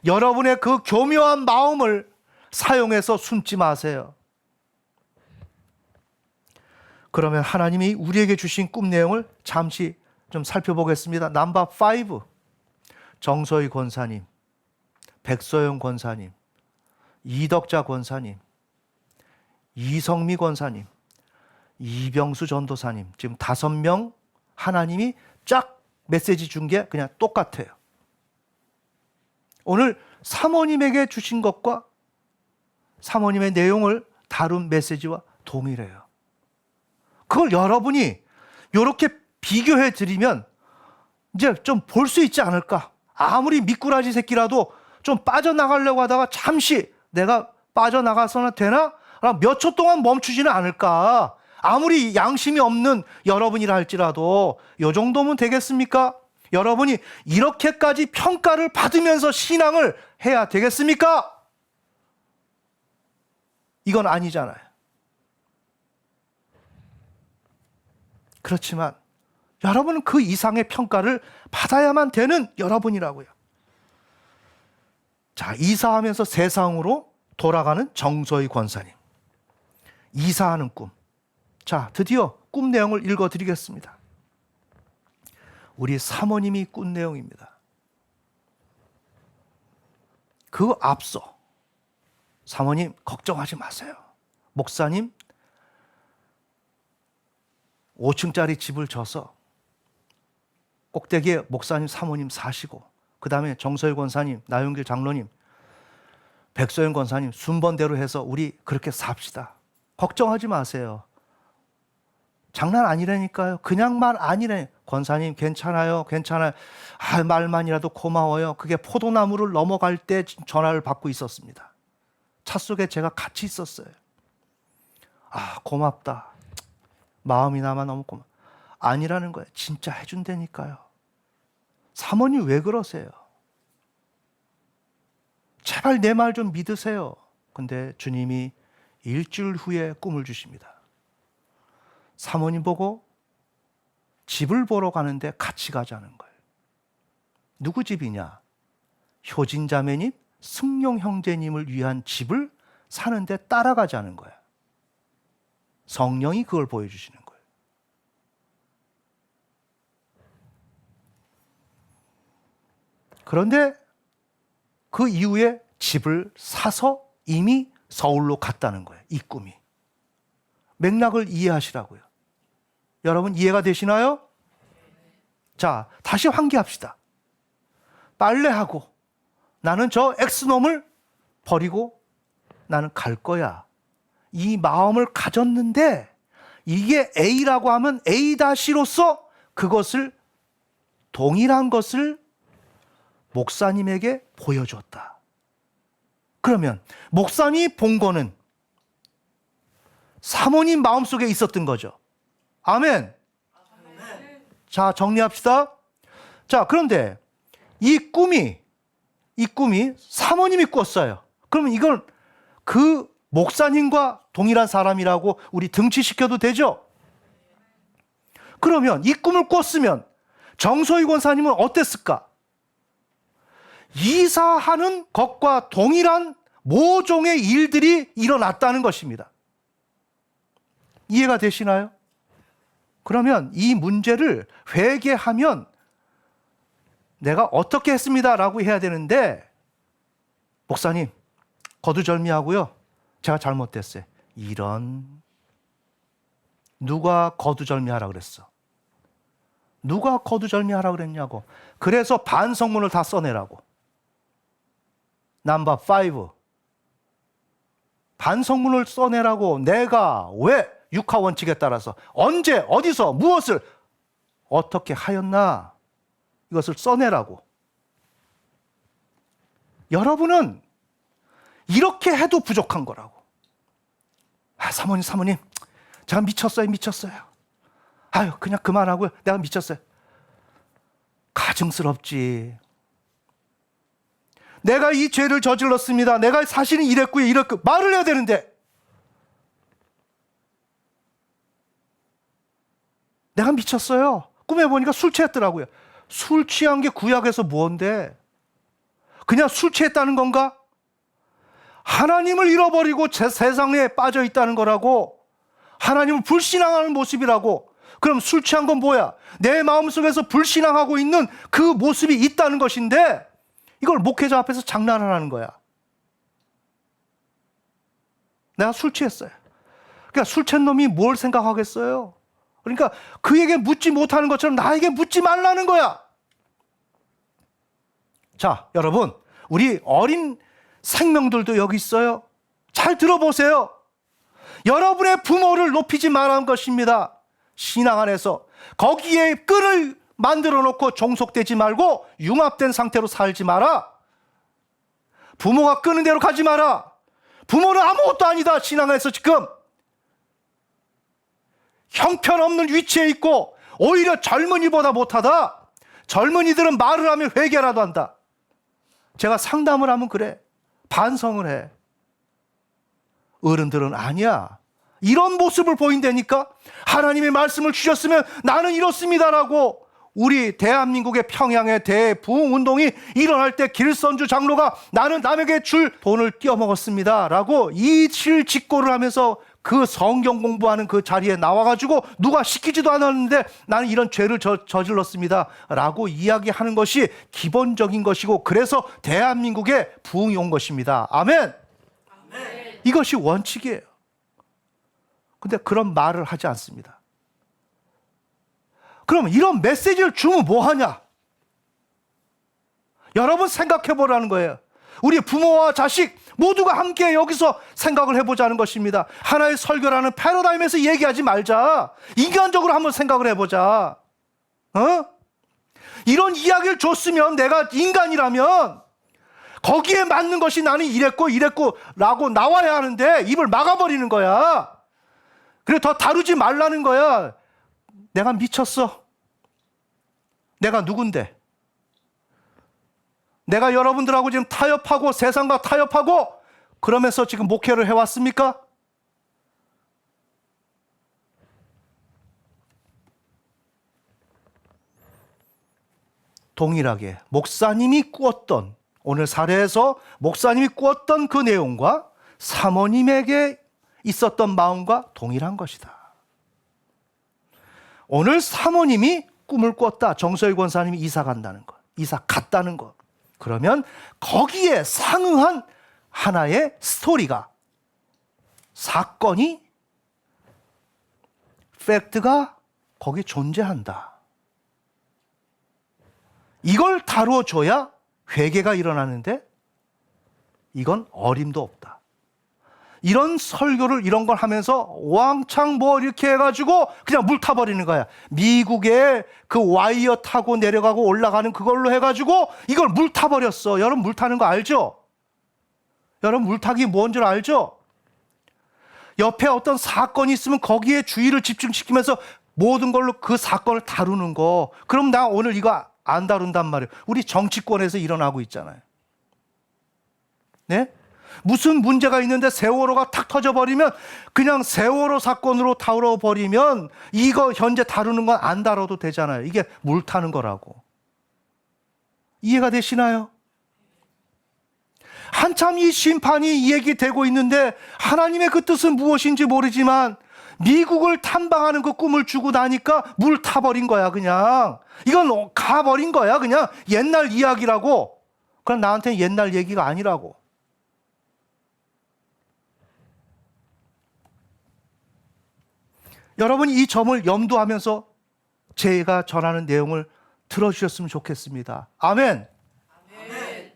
여러분의 그 교묘한 마음을 사용해서 숨지 마세요. 그러면 하나님이 우리에게 주신 꿈 내용을 잠시 좀 살펴보겠습니다. 넘버 5. 정서희 권사님, 백서영 권사님, 이덕자 권사님, 이성미 권사님, 이병수 전도사님, 지금 5명 하나님이 쫙 메시지 준 게 그냥 똑같아요. 오늘 사모님에게 주신 것과 사모님의 내용을 다룬 메시지와 동일해요. 그걸 여러분이 이렇게 비교해 드리면 이제 좀 볼 수 있지 않을까? 아무리 미꾸라지 새끼라도 좀 빠져나가려고 하다가 잠시 내가 빠져나가서는 되나? 몇 초 동안 멈추지는 않을까? 아무리 양심이 없는 여러분이라 할지라도 이 정도면 되겠습니까? 여러분이 이렇게까지 평가를 받으면서 신앙을 해야 되겠습니까? 이건 아니잖아요. 그렇지만 여러분은 그 이상의 평가를 받아야만 되는 여러분이라고요. 자, 이사하면서 세상으로 돌아가는 정서희 권사님. 이사하는 꿈. 자, 드디어 꿈 내용을 읽어드리겠습니다. 우리 사모님이 꾼 내용입니다. 그 앞서 사모님 걱정하지 마세요. 목사님 5층짜리 집을 져서 꼭대기에 목사님 사모님 사시고 그 다음에 정서희 권사님, 나용길 장로님, 백소영 권사님 순번대로 해서 우리 그렇게 삽시다. 걱정하지 마세요. 장난 아니라니까요. 그냥 말 아니래. 권사님 괜찮아요. 괜찮아요. 아, 말만이라도 고마워요. 그게 포도나무를 넘어갈 때 전화를 받고 있었습니다. 차 속에 제가 같이 있었어요. 아, 고맙다. 마음이나마 너무 고마워. 아니라는 거예요. 진짜 해준다니까요. 사모님 왜 그러세요? 제발 내 말 좀 믿으세요. 근데 주님이 일주일 후에 꿈을 주십니다. 사모님 보고 집을 보러 가는데 같이 가자는 거예요. 누구 집이냐? 효진자매님, 승용 형제님을 위한 집을 사는데 따라가자는 거야. 성령이 그걸 보여주시는 거예요. 그런데 그 이후에 집을 사서 이미 서울로 갔다는 거예요. 이 꿈이. 맥락을 이해하시라고요. 여러분 이해가 되시나요? 자, 다시 환기합시다. 빨래하고 나는 저 X놈을 버리고 나는 갈 거야. 이 마음을 가졌는데 이게 A라고 하면 A-로서 그것을 동일한 것을 목사님에게 보여줬다. 그러면 목사님이 본 거는 사모님 마음속에 있었던 거죠. 아멘. 자, 정리합시다. 자, 그런데 이 꿈이 사모님이 꿨어요. 그러면 이걸 그 목사님과 동일한 사람이라고 우리 등치시켜도 되죠? 그러면 이 꿈을 꿨으면 정소희 권사님은 어땠을까? 이사하는 것과 동일한 모종의 일들이 일어났다는 것입니다. 이해가 되시나요? 그러면 이 문제를 회개하면 내가 어떻게 했습니다라고 해야 되는데, 목사님 거두절미하고요, 제가 잘못됐어요. 이런, 누가 거두절미하라 그랬어? 누가 거두절미하라 그랬냐고. 그래서 반성문을 다 써내라고. 넘버 5 반성문을 써내라고. 내가 왜 육하 원칙에 따라서 언제 어디서 무엇을 어떻게 하였나, 이것을 써내라고. 여러분은 이렇게 해도 부족한 거라고. 사모님 제가 미쳤어요. 아유, 그냥 그만하고요, 내가 미쳤어요. 가증스럽지. 내가 이 죄를 저질렀습니다. 내가 사실은 이랬고요, 말을 해야 되는데 내가 미쳤어요. 꿈에 보니까 술 취했더라고요. 술 취한 게 구약에서 뭔데? 그냥 술 취했다는 건가? 하나님을 잃어버리고 세상에 빠져 있다는 거라고. 하나님을 불신앙하는 모습이라고. 그럼 술 취한 건 뭐야? 내 마음속에서 불신앙하고 있는 그 모습이 있다는 것인데, 이걸 목회자 앞에서 장난을 하는 거야. 내가 술 취했어요. 그러니까 술 취한 놈이 뭘 생각하겠어요? 그러니까 그에게 묻지 못하는 것처럼 나에게 묻지 말라는 거야. 자, 여러분, 우리 어린 생명들도 여기 있어요. 잘 들어보세요. 여러분의 부모를 높이지 말라는 것입니다. 신앙 안에서 거기에 끈을 만들어 놓고 종속되지 말고 융합된 상태로 살지 마라. 부모가 끄는 대로 가지 마라. 부모는 아무것도 아니다. 신앙 안에서 지금 형편없는 위치에 있고 오히려 젊은이보다 못하다. 젊은이들은 말을 하면 회개라도 한다. 제가 상담을 하면 그래. 반성을 해. 어른들은 아니야. 이런 모습을 보인다니까. 하나님의 말씀을 주셨으면 나는 이렇습니다라고. 우리 대한민국의 평양의 대부흥운동이 일어날 때 길선주 장로가 나는 남에게 줄 돈을 띄어먹었습니다 라고 이실직고를 하면서 그 성경 공부하는 그 자리에 나와가지고 누가 시키지도 않았는데 나는 이런 죄를 저질렀습니다 라고 이야기하는 것이 기본적인 것이고, 그래서 대한민국에 부흥이 온 것입니다. 아멘. 아멘. 이것이 원칙이에요. 근데 그런 말을 하지 않습니다. 그럼 이런 메시지를 주면 뭐하냐? 여러분 생각해 보라는 거예요. 우리 부모와 자식 모두가 함께 여기서 생각을 해보자는 것입니다. 하나의 설교라는 패러다임에서 얘기하지 말자. 인간적으로 한번 생각을 해보자. 이런 이야기를 줬으면, 내가 인간이라면 거기에 맞는 것이 나는 이랬고 라고 나와야 하는데 입을 막아버리는 거야. 그래, 더 다루지 말라는 거야. 내가 미쳤어. 내가 누군데? 내가 여러분들하고 지금 타협하고 세상과 타협하고 그러면서 지금 목회를 해왔습니까? 동일하게 목사님이 꾸었던, 오늘 사례에서 목사님이 꾸었던 그 내용과 사모님에게 있었던 마음과 동일한 것이다. 오늘 사모님이 꿈을 꿨다. 정서희 권사님이 이사 간다는 것, 이사 갔다는 것. 그러면 거기에 상응한 하나의 스토리가, 사건이, 팩트가 거기 존재한다. 이걸 다루어줘야 회개가 일어나는데 이건 어림도 없다. 이런 설교를 이런 걸 하면서 왕창 뭐 이렇게 해가지고 그냥 물 타버리는 거야. 미국에 그 와이어 타고 내려가고 올라가는 그걸로 해가지고 이걸 물 타버렸어. 여러분 물 타는 거 알죠? 여러분 물 타기 뭔 줄 알죠? 옆에 어떤 사건이 있으면 거기에 주의를 집중시키면서 모든 걸로 그 사건을 다루는 거. 그럼 나 오늘 이거 안 다룬단 말이에요. 우리 정치권에서 일어나고 있잖아요. 네? 무슨 문제가 있는데 세월호가 탁 터져버리면 그냥 세월호 사건으로 다뤄버리면 이거 현재 다루는 건 안 다뤄도 되잖아요. 이게 물 타는 거라고. 이해가 되시나요? 한참 이 심판이 얘기되고 있는데 하나님의 그 뜻은 무엇인지 모르지만 미국을 탐방하는 그 꿈을 주고 나니까 물 타버린 거야. 그냥 이건 가버린 거야. 그냥 옛날 이야기라고. 그럼 나한테는 옛날 얘기가 아니라고. 여러분 이 점을 염두하면서 제가 전하는 내용을 들어주셨으면 좋겠습니다. 아멘. 아멘.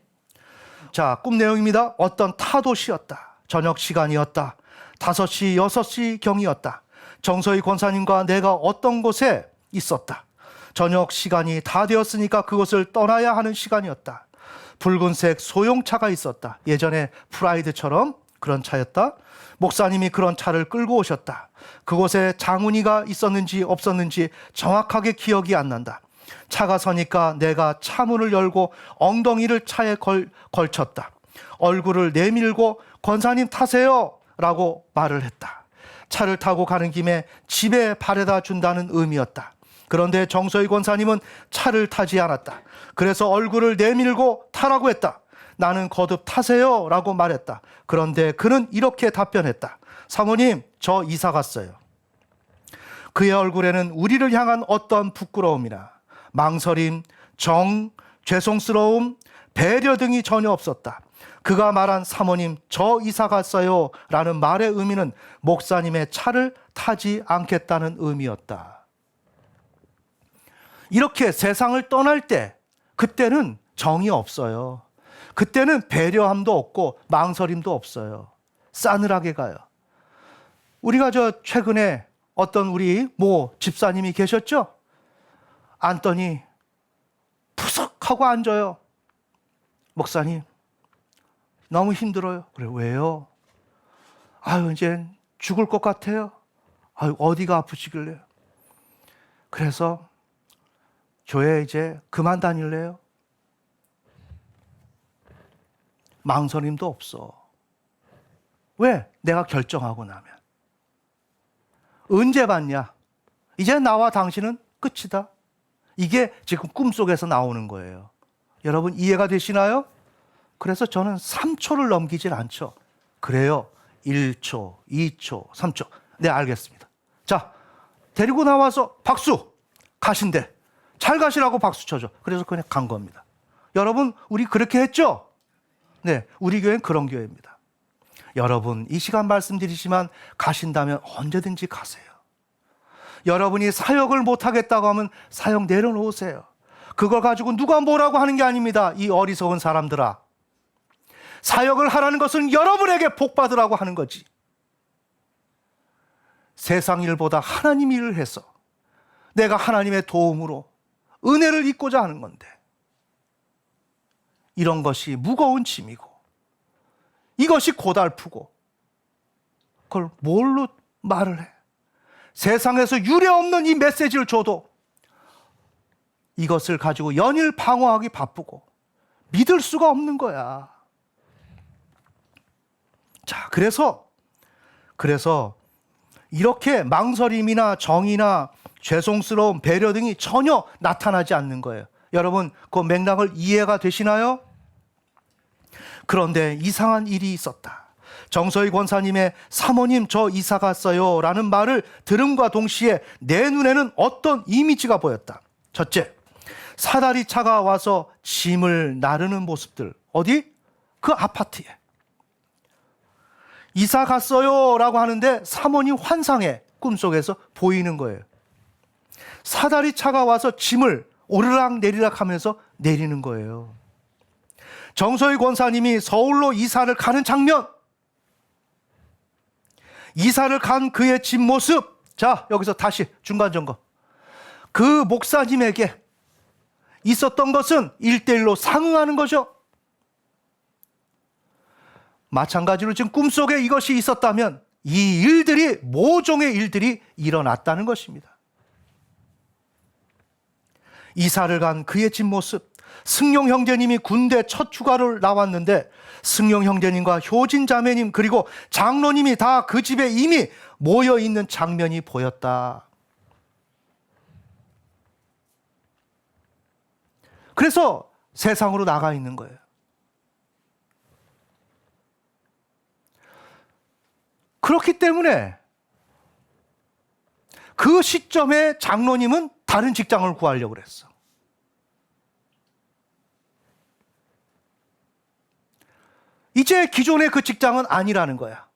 자, 꿈 내용입니다. 어떤 타도시였다. 저녁 시간이었다. 5시, 6시 경이었다. 정서희 권사님과 내가 어떤 곳에 있었다. 저녁 시간이 다 되었으니까 그곳을 떠나야 하는 시간이었다. 붉은색 소형차가 있었다. 예전에 프라이드처럼 그런 차였다. 목사님이 그런 차를 끌고 오셨다. 그곳에 장훈이가 있었는지 없었는지 정확하게 기억이 안 난다. 차가 서니까 내가 차문을 열고 엉덩이를 차에 걸쳤다. 얼굴을 내밀고 권사님 타세요 라고 말을 했다. 차를 타고 가는 김에 집에 바래다 준다는 의미였다. 그런데 정서희 권사님은 차를 타지 않았다. 그래서 얼굴을 내밀고 타라고 했다. 나는 거듭 타세요 라고 말했다. 그런데 그는 이렇게 답변했다. 사모님, 저 이사 갔어요. 그의 얼굴에는 우리를 향한 어떤 부끄러움이나 망설임, 죄송스러움, 배려 등이 전혀 없었다. 그가 말한 사모님, 저 이사 갔어요 라는 말의 의미는 목사님의 차를 타지 않겠다는 의미였다. 이렇게 세상을 떠날 때 그때는 정이 없어요. 그때는 배려함도 없고 망설임도 없어요. 싸늘하게 가요. 우리가 최근에 어떤 우리 집사님이 계셨죠? 앉더니 푸석하고 앉아요. 목사님, 너무 힘들어요. 그래, 왜요? 아유, 이제 죽을 것 같아요. 아유, 어디가 아프시길래? 그래서 교회 이제 그만 다닐래요? 망설임도 없어. 왜? 내가 결정하고 나면. 언제 봤냐? 이제 나와 당신은 끝이다. 이게 지금 꿈속에서 나오는 거예요. 여러분 이해가 되시나요? 그래서 저는 3초를 넘기질 않죠. 그래요. 1초, 2초, 3초. 네, 알겠습니다. 자, 데리고 나와서 박수! 가신대. 잘 가시라고 박수 쳐줘. 그래서 그냥 간 겁니다. 여러분, 우리 그렇게 했죠? 네, 우리 교회는 그런 교회입니다. 여러분, 이 시간 말씀드리지만 가신다면 언제든지 가세요. 여러분이 사역을 못하겠다고 하면 사역 내려놓으세요. 그걸 가지고 누가 뭐라고 하는 게 아닙니다. 이 어리석은 사람들아. 사역을 하라는 것은 여러분에게 복 받으라고 하는 거지. 세상 일보다 하나님 일을 해서 내가 하나님의 도움으로 은혜를 입고자 하는 건데, 이런 것이 무거운 짐이고 이것이 고달프고 그걸 뭘로 말을 해? 세상에서 유례 없는 이 메시지를 줘도 이것을 가지고 연일 방어하기 바쁘고 믿을 수가 없는 거야. 자, 그래서 이렇게 망설임이나 정이나 죄송스러움, 배려 등이 전혀 나타나지 않는 거예요. 여러분 그 맥락을 이해가 되시나요? 그런데 이상한 일이 있었다. 정서희 권사님의 사모님 저 이사 갔어요 라는 말을 들음과 동시에 내 눈에는 어떤 이미지가 보였다. 첫째, 사다리 차가 와서 짐을 나르는 모습들. 어디? 그 아파트에. 이사 갔어요 라고 하는데 사모님 환상에 꿈속에서 보이는 거예요. 사다리 차가 와서 짐을 오르락 내리락 하면서 내리는 거예요. 정서희 권사님이 서울로 이사를 가는 장면, 이사를 간 그의 집 모습. 자, 여기서 다시 중간 점검. 그 목사님에게 있었던 것은 1:1로 상응하는 거죠. 마찬가지로 지금 꿈속에 이것이 있었다면 이 일들이, 모종의 일들이 일어났다는 것입니다. 이사를 간 그의 집 모습. 승용 형제님이 군대 첫 휴가를 나왔는데 승용 형제님과 효진 자매님 그리고 장로님이 다 그 집에 이미 모여 있는 장면이 보였다. 그래서 세상으로 나가 있는 거예요. 그렇기 때문에 그 시점에 장로님은 다른 직장을 구하려고 그랬어. 이제 기존의 그 직장은 아니라는 거야.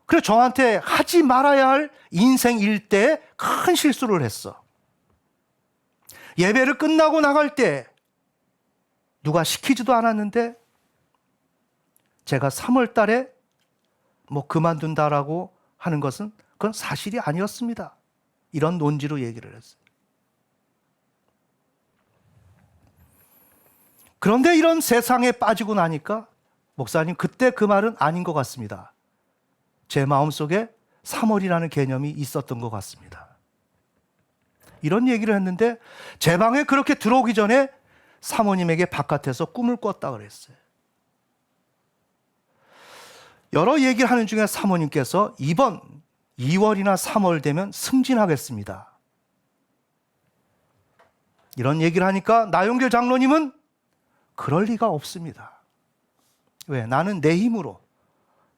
그래서 저한테 하지 말아야 할 인생 일대에 큰 실수를 했어. 예배를 끝나고 나갈 때 누가 시키지도 않았는데 제가 3월 달에 그만둔다라고 하는 것은 그건 사실이 아니었습니다. 이런 논지로 얘기를 했어요. 그런데 이런 세상에 빠지고 나니까 목사님 그때 그 말은 아닌 것 같습니다. 제 마음속에 3월이라는 개념이 있었던 것 같습니다. 이런 얘기를 했는데 제 방에 그렇게 들어오기 전에 사모님에게 바깥에서 꿈을 꿨다 그랬어요. 여러 얘기를 하는 중에 사모님께서 이번 2월이나 3월 되면 승진하겠습니다. 이런 얘기를 하니까 나용길 장로님은 그럴 리가 없습니다. 왜? 나는 내 힘으로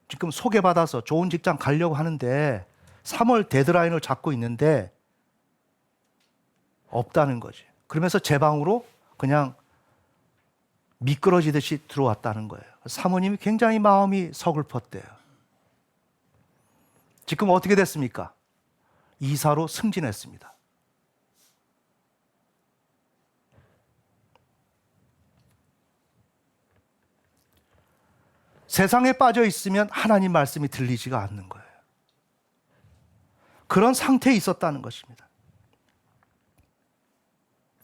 지금 소개받아서 좋은 직장 가려고 하는데 3월 데드라인을 잡고 있는데 없다는 거지. 그러면서 제 방으로 그냥 미끄러지듯이 들어왔다는 거예요. 사모님이 굉장히 마음이 서글펐대요. 지금 어떻게 됐습니까? 이사로 승진했습니다. 세상에 빠져 있으면 하나님 말씀이 들리지가 않는 거예요. 그런 상태에 있었다는 것입니다.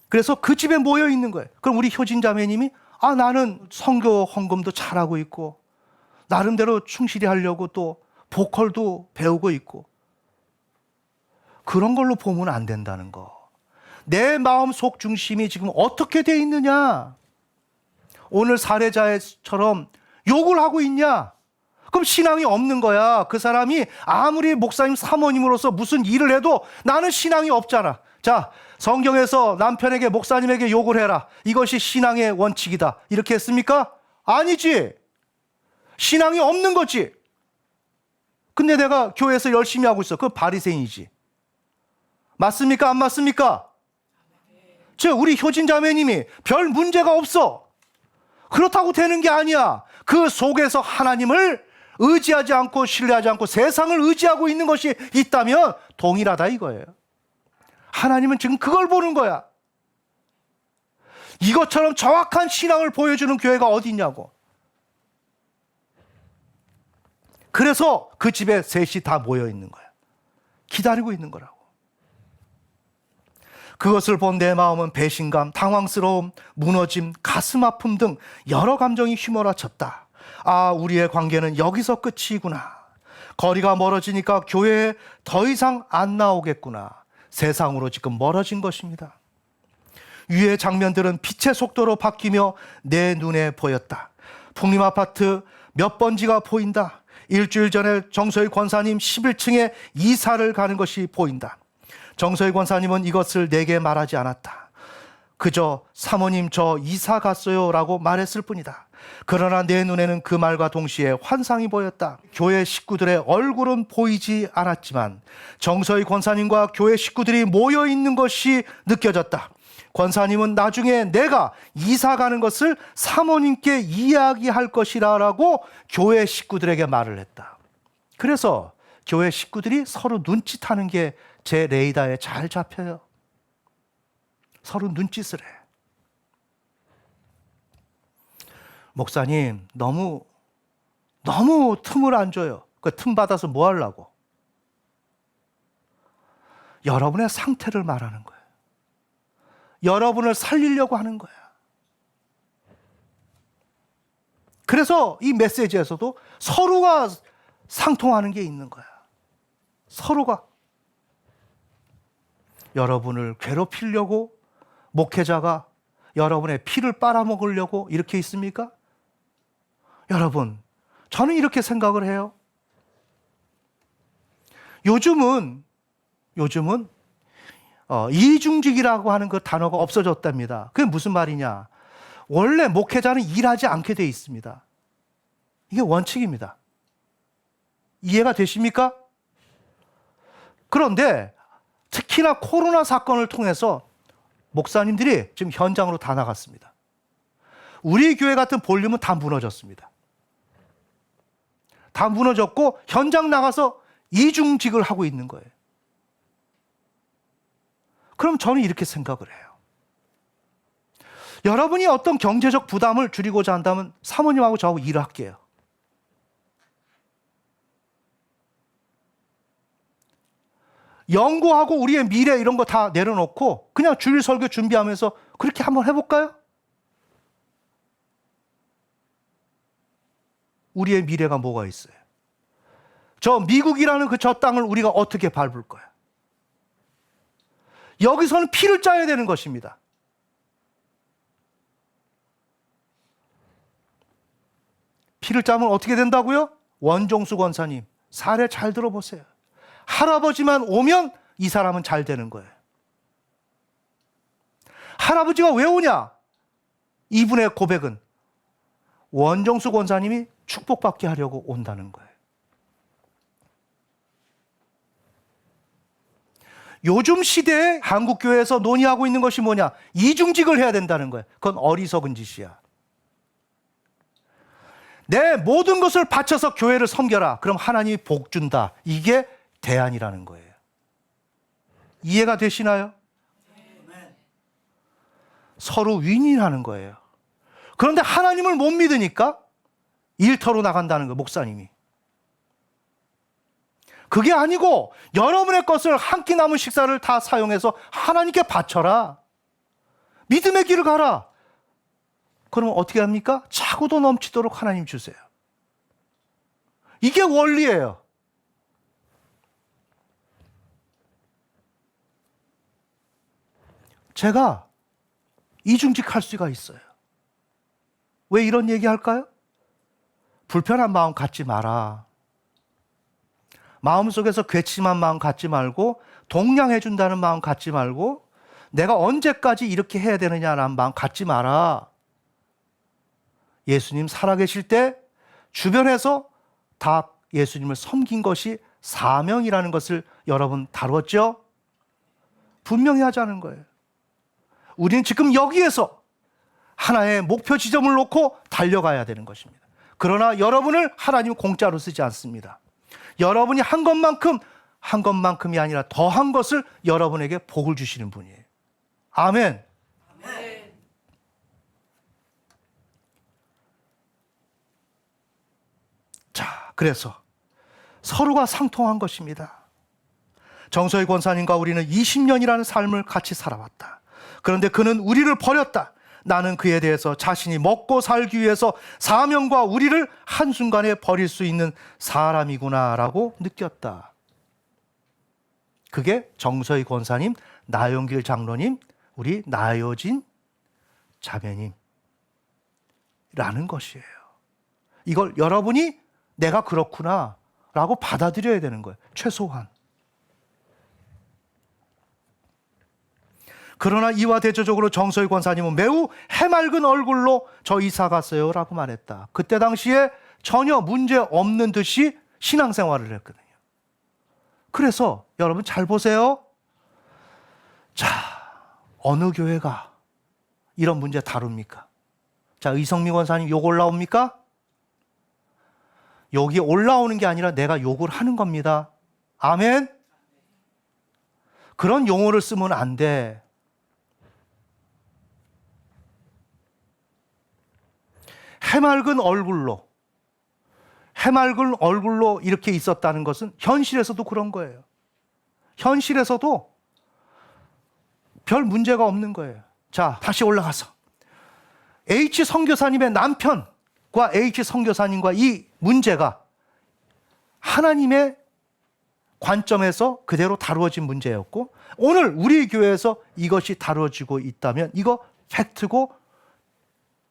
그래서 그 집에 모여 있는 거예요. 그럼 우리 효진 자매님이 나는 선교 헌금도 잘하고 있고 나름대로 충실히 하려고 또 보컬도 배우고 있고 그런 걸로 보면 안 된다는 거. 내 마음 속 중심이 지금 어떻게 돼 있느냐. 오늘 사례자처럼 욕을 하고 있냐? 그럼 신앙이 없는 거야. 그 사람이 아무리 목사님 사모님으로서 무슨 일을 해도 나는 신앙이 없잖아. 자, 성경에서 남편에게 목사님에게 욕을 해라. 이것이 신앙의 원칙이다. 이렇게 했습니까? 아니지. 신앙이 없는 거지. 근데 내가 교회에서 열심히 하고 있어. 그건 바리새인이지. 맞습니까? 안 맞습니까? 우리 효진 자매님이 별 문제가 없어. 그렇다고 되는 게 아니야. 그 속에서 하나님을 의지하지 않고 신뢰하지 않고 세상을 의지하고 있는 것이 있다면 동일하다 이거예요. 하나님은 지금 그걸 보는 거야. 이것처럼 정확한 신앙을 보여주는 교회가 어디 있냐고. 그래서 그 집에 셋이 다 모여 있는 거야. 기다리고 있는 거라고. 그것을 본 내 마음은 배신감, 당황스러움, 무너짐, 가슴 아픔 등 여러 감정이 휘몰아쳤다. 우리의 관계는 여기서 끝이구나. 거리가 멀어지니까 교회에 더 이상 안 나오겠구나. 세상으로 지금 멀어진 것입니다. 위의 장면들은 빛의 속도로 바뀌며 내 눈에 보였다. 풍림아파트 몇 번지가 보인다. 일주일 전에 정서희 권사님 11층에 이사를 가는 것이 보인다. 정서희 권사님은 이것을 내게 말하지 않았다. 그저 사모님 저 이사 갔어요 라고 말했을 뿐이다. 그러나 내 눈에는 그 말과 동시에 환상이 보였다. 교회 식구들의 얼굴은 보이지 않았지만 정서희 권사님과 교회 식구들이 모여 있는 것이 느껴졌다. 권사님은 나중에 내가 이사 가는 것을 사모님께 이야기할 것이라고 교회 식구들에게 말을 했다. 그래서 교회 식구들이 서로 눈짓하는 게 제 레이더에 잘 잡혀요. 서로 눈짓을 해. 목사님, 너무 틈을 안 줘요. 그 틈 받아서 뭐 하려고? 여러분의 상태를 말하는 거예요. 여러분을 살리려고 하는 거야. 그래서 이 메시지에서도 서로가 상통하는 게 있는 거야. 서로가. 여러분을 괴롭히려고 목회자가 여러분의 피를 빨아먹으려고 이렇게 있습니까? 여러분, 저는 이렇게 생각을 해요. 요즘은 이중직이라고 하는 그 단어가 없어졌답니다. 그게 무슨 말이냐? 원래 목회자는 일하지 않게 돼 있습니다. 이게 원칙입니다. 이해가 되십니까? 그런데 특히나 코로나 사건을 통해서 목사님들이 지금 현장으로 다 나갔습니다. 우리 교회 같은 볼륨은 다 무너졌습니다. 다 무너졌고 현장 나가서 이중직을 하고 있는 거예요. 그럼 저는 이렇게 생각을 해요. 여러분이 어떤 경제적 부담을 줄이고자 한다면 사모님하고 저하고 일을 할게요. 연구하고 우리의 미래 이런 거 다 내려놓고 그냥 주일 설교 준비하면서 그렇게 한번 해볼까요? 우리의 미래가 뭐가 있어요? 저 미국이라는 그 저 땅을 우리가 어떻게 밟을 거야? 여기서는 피를 짜야 되는 것입니다. 피를 짜면 어떻게 된다고요? 원종수 권사님 사례 잘 들어보세요. 할아버지만 오면 이 사람은 잘 되는 거예요. 할아버지가 왜 오냐? 이분의 고백은 원종수 권사님이 축복받게 하려고 온다는 거예요. 요즘 시대에 한국교회에서 논의하고 있는 것이 뭐냐? 이중직을 해야 된다는 거예요. 그건 어리석은 짓이야. 내 모든 것을 바쳐서 교회를 섬겨라. 그럼 하나님이 복 준다. 이게 대안이라는 거예요. 이해가 되시나요? 서로 윈윈하는 거예요. 그런데 하나님을 못 믿으니까 일터로 나간다는 거예요, 목사님이. 그게 아니고 여러분의 것을 한 끼 남은 식사를 다 사용해서 하나님께 바쳐라. 믿음의 길을 가라. 그러면 어떻게 합니까? 차고도 넘치도록 하나님 주세요. 이게 원리예요. 제가 이중직 할 수가 있어요. 왜 이런 얘기 할까요? 불편한 마음 갖지 마라. 마음속에서 괘씸한 마음 갖지 말고 동량해 준다는 마음 갖지 말고 내가 언제까지 이렇게 해야 되느냐라는 마음 갖지 마라. 예수님 살아계실 때 주변에서 다 예수님을 섬긴 것이 사명이라는 것을 여러분 다뤘죠? 분명히 하자는 거예요. 우리는 지금 여기에서 하나의 목표 지점을 놓고 달려가야 되는 것입니다. 그러나 여러분을 하나님은 공짜로 쓰지 않습니다. 여러분이 한 것만큼이 아니라 더한 것을 여러분에게 복을 주시는 분이에요. 아멘. 아멘. 자, 그래서 서로가 상통한 것입니다. 정서희 권사님과 우리는 20년이라는 삶을 같이 살아왔다. 그런데 그는 우리를 버렸다. 나는 그에 대해서 자신이 먹고 살기 위해서 사명과 우리를 한순간에 버릴 수 있는 사람이구나라고 느꼈다. 그게 정서희 권사님, 나용길 장로님, 우리 나효진 자매님이라는 것이에요. 이걸 여러분이 내가 그렇구나 라고 받아들여야 되는 거예요. 최소한. 그러나 이와 대조적으로 정서희 권사님은 매우 해맑은 얼굴로 저 이사 갔어요 라고 말했다. 그때 당시에 전혀 문제 없는 듯이 신앙생활을 했거든요. 그래서 여러분 잘 보세요. 자, 어느 교회가 이런 문제 다룹니까? 자, 의성미 권사님 욕 올라옵니까? 욕이 올라오는 게 아니라 내가 욕을 하는 겁니다. 아멘? 그런 용어를 쓰면 안 돼. 해맑은 얼굴로 이렇게 있었다는 것은 현실에서도 그런 거예요. 현실에서도 별 문제가 없는 거예요. 자, 다시 올라가서 H 선교사님의 남편과 H 선교사님과 이 문제가 하나님의 관점에서 그대로 다루어진 문제였고, 오늘 우리 교회에서 이것이 다루어지고 있다면 이거 팩트고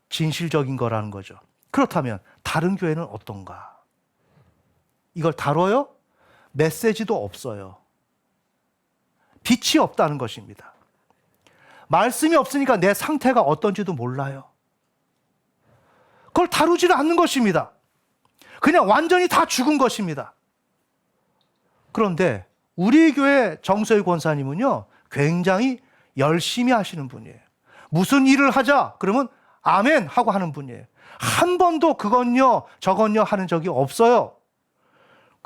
진실적인 거라는 거죠. 그렇다면 다른 교회는 어떤가? 이걸 다뤄요? 메시지도 없어요. 빛이 없다는 것입니다. 말씀이 없으니까 내 상태가 어떤지도 몰라요. 그걸 다루지를 않는 것입니다. 그냥 완전히 다 죽은 것입니다. 그런데 우리 교회 정서희 권사님은요, 굉장히 열심히 하시는 분이에요. 무슨 일을 하자 그러면 아멘 하고 하는 분이에요. 한 번도 그건요 저건요 하는 적이 없어요.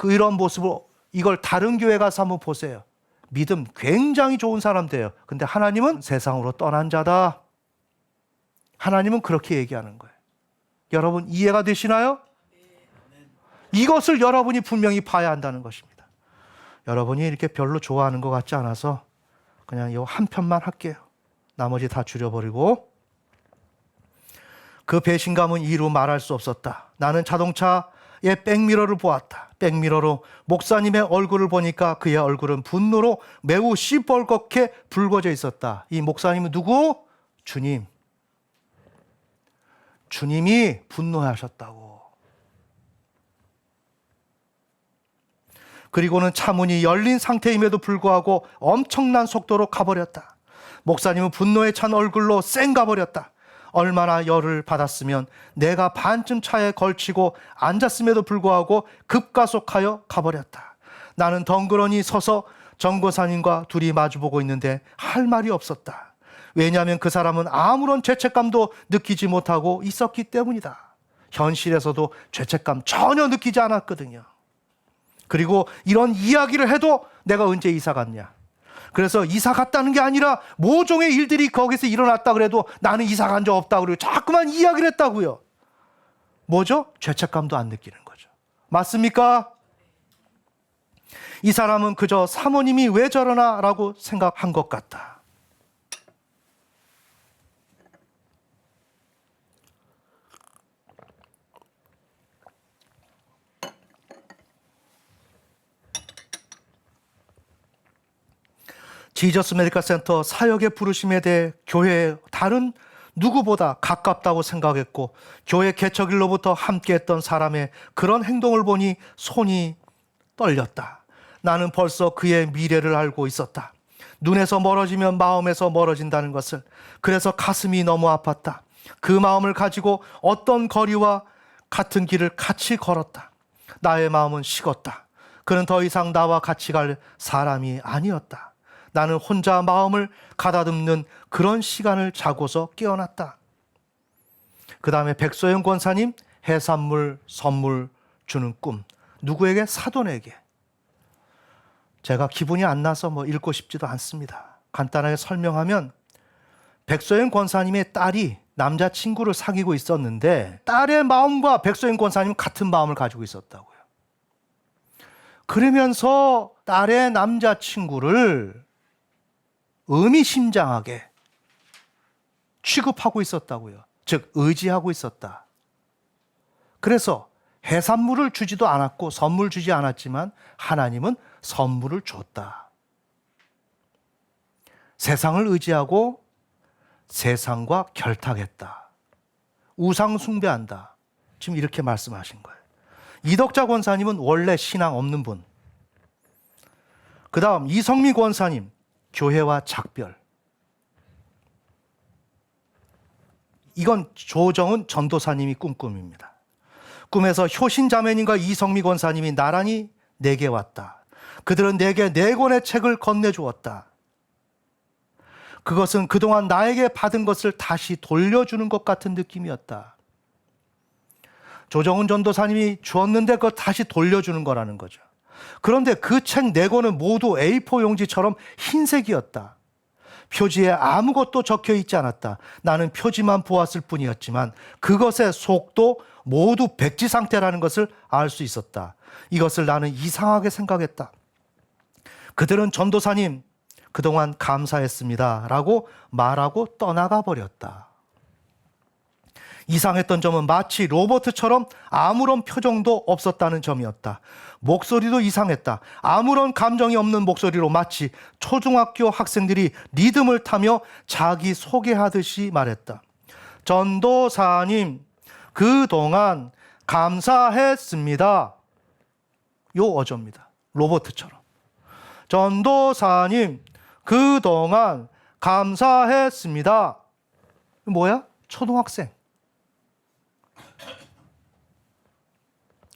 이런 모습을 이걸 다른 교회 가서 한번 보세요. 믿음 굉장히 좋은 사람 돼요. 근데 하나님은 세상으로 떠난 자다. 하나님은 그렇게 얘기하는 거예요. 여러분 이해가 되시나요? 이것을 여러분이 분명히 봐야 한다는 것입니다. 여러분이 이렇게 별로 좋아하는 것 같지 않아서 그냥 이 한 편만 할게요. 나머지 다 줄여버리고. 그 배신감은 이루 말할 수 없었다. 나는 자동차의 백미러를 보았다. 백미러로 목사님의 얼굴을 보니까 그의 얼굴은 분노로 매우 시뻘겋게 붉어져 있었다. 이 목사님은 누구? 주님. 주님이 분노하셨다고. 그리고는 차문이 열린 상태임에도 불구하고 엄청난 속도로 가버렸다. 목사님은 분노에 찬 얼굴로 쌩 가버렸다. 얼마나 열을 받았으면 내가 반쯤 차에 걸치고 앉았음에도 불구하고 급가속하여 가버렸다. 나는 덩그러니 서서 정고사님과 둘이 마주보고 있는데 할 말이 없었다. 왜냐하면 그 사람은 아무런 죄책감도 느끼지 못하고 있었기 때문이다. 현실에서도 죄책감 전혀 느끼지 않았거든요. 그리고 이런 이야기를 해도 내가 언제 이사 갔냐. 그래서 이사 갔다는 게 아니라 모종의 일들이 거기서 일어났다 그래도 나는 이사 간 적 없다고 그러고 자꾸만 이야기를 했다고요. 뭐죠? 죄책감도 안 느끼는 거죠. 맞습니까? 이 사람은 그저 사모님이 왜 저러나 라고 생각한 것 같다. 지저스 메디컬 센터 사역의 부르심에 대해 교회의 다른 누구보다 가깝다고 생각했고, 교회 개척일로부터 함께했던 사람의 그런 행동을 보니 손이 떨렸다. 나는 벌써 그의 미래를 알고 있었다. 눈에서 멀어지면 마음에서 멀어진다는 것을. 그래서 가슴이 너무 아팠다. 그 마음을 가지고 어떤 거리와 같은 길을 같이 걸었다. 나의 마음은 식었다. 그는 더 이상 나와 같이 갈 사람이 아니었다. 나는 혼자 마음을 가다듬는 그런 시간을 자고서 깨어났다. 그 다음에 백소영 권사님, 해산물 선물 주는 꿈. 누구에게? 사돈에게. 제가 기분이 안 나서 읽고 싶지도 않습니다. 간단하게 설명하면, 백소영 권사님의 딸이 남자친구를 사귀고 있었는데 딸의 마음과 백소영 권사님은 같은 마음을 가지고 있었다고요. 그러면서 딸의 남자친구를 의미심장하게 취급하고 있었다고요. 즉 의지하고 있었다. 그래서 해산물을 주지도 않았고 선물 주지 않았지만 하나님은 선물을 줬다. 세상을 의지하고 세상과 결탁했다. 우상 숭배한다. 지금 이렇게 말씀하신 거예요. 이덕자 권사님은 원래 신앙 없는 분. 그 다음 이성미 권사님, 교회와 작별. 이건 조정은 전도사님이 꾼 꿈입니다. 꿈에서 효신 자매님과 이성미 권사님이 나란히 내게 왔다. 그들은 내게 4권의 책을 건네주었다. 그것은 그동안 나에게 받은 것을 다시 돌려주는 것 같은 느낌이었다. 조정은 전도사님이 주었는데 그걸 다시 돌려주는 거라는 거죠. 그런데 그 책 4권은 모두 A4 용지처럼 흰색이었다. 표지에 아무것도 적혀 있지 않았다. 나는 표지만 보았을 뿐이었지만 그것의 속도 모두 백지 상태라는 것을 알 수 있었다. 이것을 나는 이상하게 생각했다. 그들은 전도사님, 그동안 감사했습니다 라고 말하고 떠나가 버렸다. 이상했던 점은 마치 로버트처럼 아무런 표정도 없었다는 점이었다. 목소리도 이상했다. 아무런 감정이 없는 목소리로 마치 초중학교 학생들이 리듬을 타며 자기 소개하듯이 말했다. 전도사님, 그동안 감사했습니다. 요 어조입니다. 로버트처럼. 전도사님, 그동안 감사했습니다. 뭐야? 초등학생.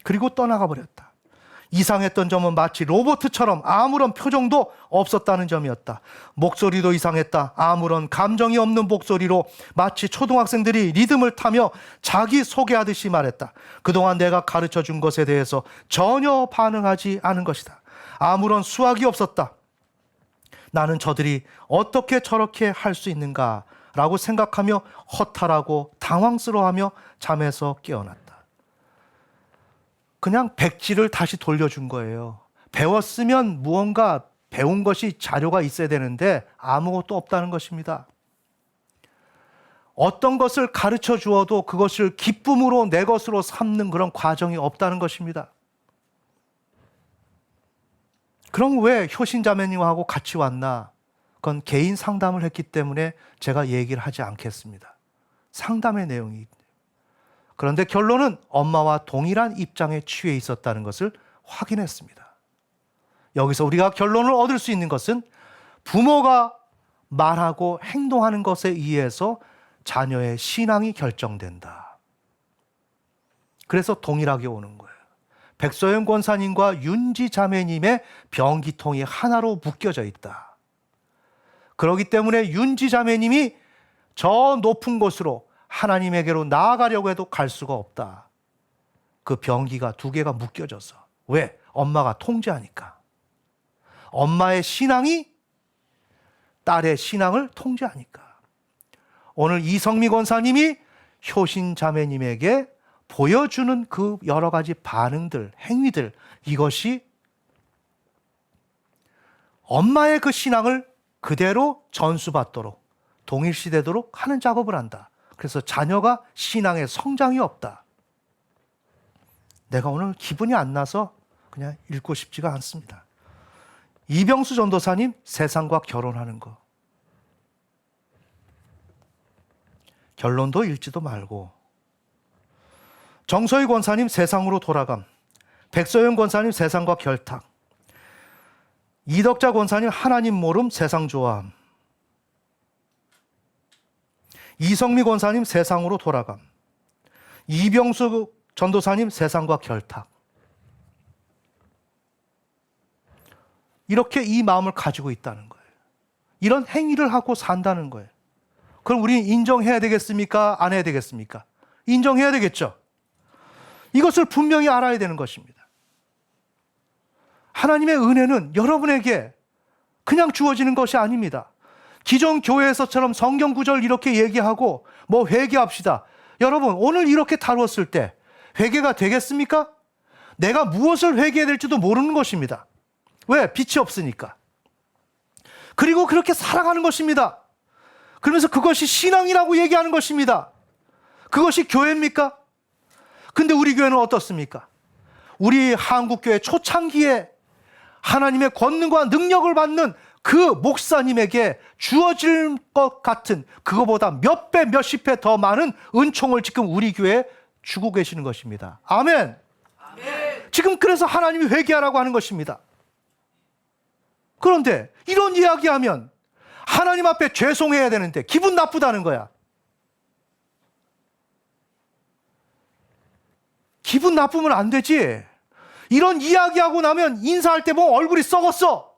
그리고 떠나가 버렸다. 이상했던 점은 마치 로버트처럼 아무런 표정도 없었다는 점이었다. 목소리도 이상했다. 아무런 감정이 없는 목소리로 마치 초등학생들이 리듬을 타며 자기 소개하듯이 말했다. 그동안 내가 가르쳐 준 것에 대해서 전혀 반응하지 않은 것이다. 아무런 수확이 없었다. 나는 저들이 어떻게 저렇게 할 수 있는가 라고 생각하며 허탈하고 당황스러워하며 잠에서 깨어났다. 그냥 백지를 다시 돌려준 거예요. 배웠으면 무언가 배운 것이 자료가 있어야 되는데 아무것도 없다는 것입니다. 어떤 것을 가르쳐 주어도 그것을 기쁨으로 내 것으로 삼는 그런 과정이 없다는 것입니다. 그럼 왜 효신자매님하고 같이 왔나? 그건 개인 상담을 했기 때문에 제가 얘기를 하지 않겠습니다. 상담의 내용이. 그런데 결론은 엄마와 동일한 입장에 취해 있었다는 것을 확인했습니다. 여기서 우리가 결론을 얻을 수 있는 것은 부모가 말하고 행동하는 것에 의해서 자녀의 신앙이 결정된다. 그래서 동일하게 오는 거예요. 백소영 권사님과 윤지 자매님의 병기통이 하나로 묶여져 있다. 그렇기 때문에 윤지 자매님이 저 높은 곳으로 하나님에게로 나아가려고 해도 갈 수가 없다. 그 병기가 2개가 묶여져서. 왜? 엄마가 통제하니까. 엄마의 신앙이 딸의 신앙을 통제하니까. 오늘 이성미 권사님이 효신 자매님에게 보여주는 그 여러 가지 반응들, 행위들, 이것이 엄마의 그 신앙을 그대로 전수받도록, 동일시되도록 하는 작업을 한다. 그래서 자녀가 신앙의 성장이 없다. 내가 오늘 기분이 안 나서 그냥 읽고 싶지가 않습니다. 이병수 전도사님, 세상과 결혼하는 거. 결론도 읽지도 말고. 정서희 권사님, 세상으로 돌아감. 백서영 권사님, 세상과 결탁. 이덕자 권사님, 하나님 모름, 세상 좋아함. 이성미 권사님, 세상으로 돌아감. 이병수 전도사님, 세상과 결탁. 이렇게 이 마음을 가지고 있다는 거예요. 이런 행위를 하고 산다는 거예요. 그럼 우리는 인정해야 되겠습니까? 안 해야 되겠습니까? 인정해야 되겠죠. 이것을 분명히 알아야 되는 것입니다. 하나님의 은혜는 여러분에게 그냥 주어지는 것이 아닙니다. 기존 교회에서처럼 성경 구절 이렇게 얘기하고 뭐 회개합시다. 여러분, 오늘 이렇게 다루었을 때 회개가 되겠습니까? 내가 무엇을 회개해야 될지도 모르는 것입니다. 왜? 빛이 없으니까. 그리고 그렇게 살아가는 것입니다. 그러면서 그것이 신앙이라고 얘기하는 것입니다. 그것이 교회입니까? 근데 우리 교회는 어떻습니까? 우리 한국교회 초창기에 하나님의 권능과 능력을 받는 그 목사님에게 주어질 것 같은 그거보다 몇 배, 몇십 배 더 많은 은총을 지금 우리 교회에 주고 계시는 것입니다. 아멘. 아멘. 지금 그래서 하나님이 회개하라고 하는 것입니다. 그런데 이런 이야기하면 하나님 앞에 죄송해야 되는데 기분 나쁘다는 거야. 기분 나쁘면 안 되지. 이런 이야기하고 나면 인사할 때 보면 얼굴이 썩었어.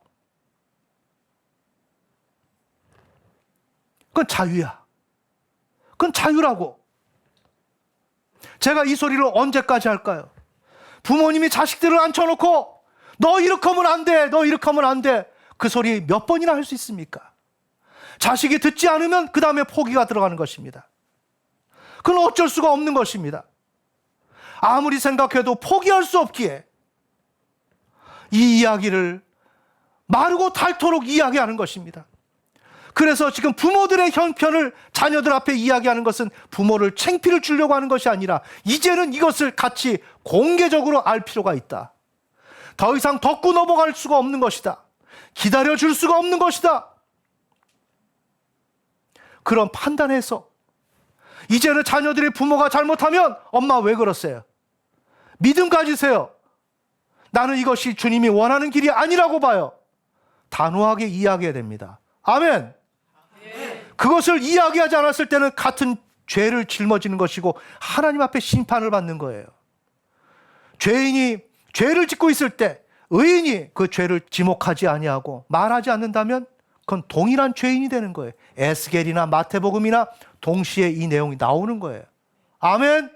그건 자유야. 그건 자유라고. 제가 이 소리를 언제까지 할까요? 부모님이 자식들을 앉혀놓고 너 이렇게 하면 안 돼, 너 이렇게 하면 안 돼. 그 소리 몇 번이나 할 수 있습니까? 자식이 듣지 않으면 그 다음에 포기가 들어가는 것입니다. 그건 어쩔 수가 없는 것입니다. 아무리 생각해도 포기할 수 없기에 이 이야기를 마르고 닳도록 이야기하는 것입니다. 그래서 지금 부모들의 형편을 자녀들 앞에 이야기하는 것은 부모를 창피를 주려고 하는 것이 아니라 이제는 이것을 같이 공개적으로 알 필요가 있다. 더 이상 덮고 넘어갈 수가 없는 것이다. 기다려줄 수가 없는 것이다. 그런 판단에서 이제는 자녀들의 부모가 잘못하면 엄마 왜 그러세요? 믿음 가지세요. 나는 이것이 주님이 원하는 길이 아니라고 봐요. 단호하게 이야기해야 됩니다. 아멘. 그것을 이야기하지 않았을 때는 같은 죄를 짊어지는 것이고 하나님 앞에 심판을 받는 거예요. 죄인이 죄를 짓고 있을 때 의인이 그 죄를 지목하지 아니하고 말하지 않는다면 그건 동일한 죄인이 되는 거예요. 에스겔이나 마태복음이나 동시에 이 내용이 나오는 거예요. 아멘.